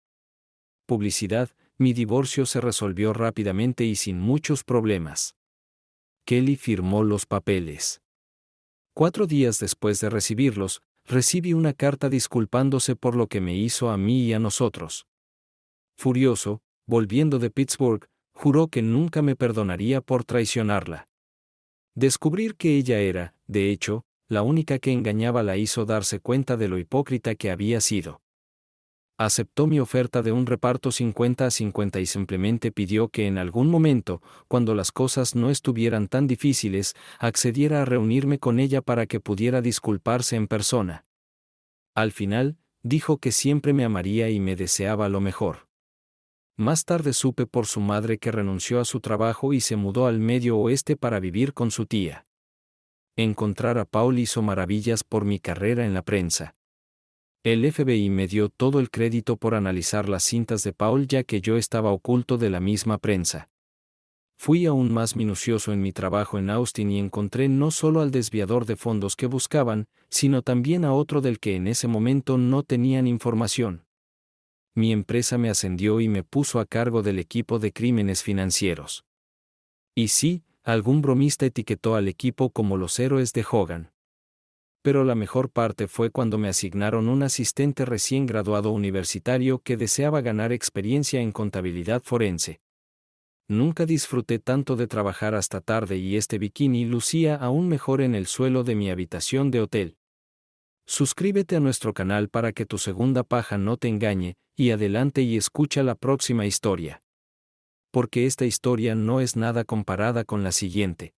publicidad, mi divorcio se resolvió rápidamente y sin muchos problemas. Kelly firmó los papeles. 4 días después de recibirlos, recibí una carta disculpándose por lo que me hizo a mí y a nosotros. Furioso, volviendo de Pittsburgh, juró que nunca me perdonaría por traicionarla. Descubrir que ella era, de hecho, la única que engañaba la hizo darse cuenta de lo hipócrita que había sido. Aceptó mi oferta de un reparto 50-50 y simplemente pidió que en algún momento, cuando las cosas no estuvieran tan difíciles, accediera a reunirme con ella para que pudiera disculparse en persona. Al final, dijo que siempre me amaría y me deseaba lo mejor. Más tarde supe por su madre que renunció a su trabajo y se mudó al Medio Oeste para vivir con su tía. Encontrar a Paul hizo maravillas por mi carrera en la prensa. El FBI me dio todo el crédito por analizar las cintas de Paul ya que yo estaba oculto de la misma prensa. Fui aún más minucioso en mi trabajo en Austin y encontré no solo al desviador de fondos que buscaban, sino también a otro del que en ese momento no tenían información. Mi empresa me ascendió y me puso a cargo del equipo de crímenes financieros. Y sí, algún bromista etiquetó al equipo como los héroes de Hogan. Pero la mejor parte fue cuando me asignaron un asistente recién graduado universitario que deseaba ganar experiencia en contabilidad forense. Nunca disfruté tanto de trabajar hasta tarde y este bikini lucía aún mejor en el suelo de mi habitación de hotel. Suscríbete a nuestro canal para que tu segunda paja no te engañe, y adelante y escucha la próxima historia. Porque esta historia no es nada comparada con la siguiente.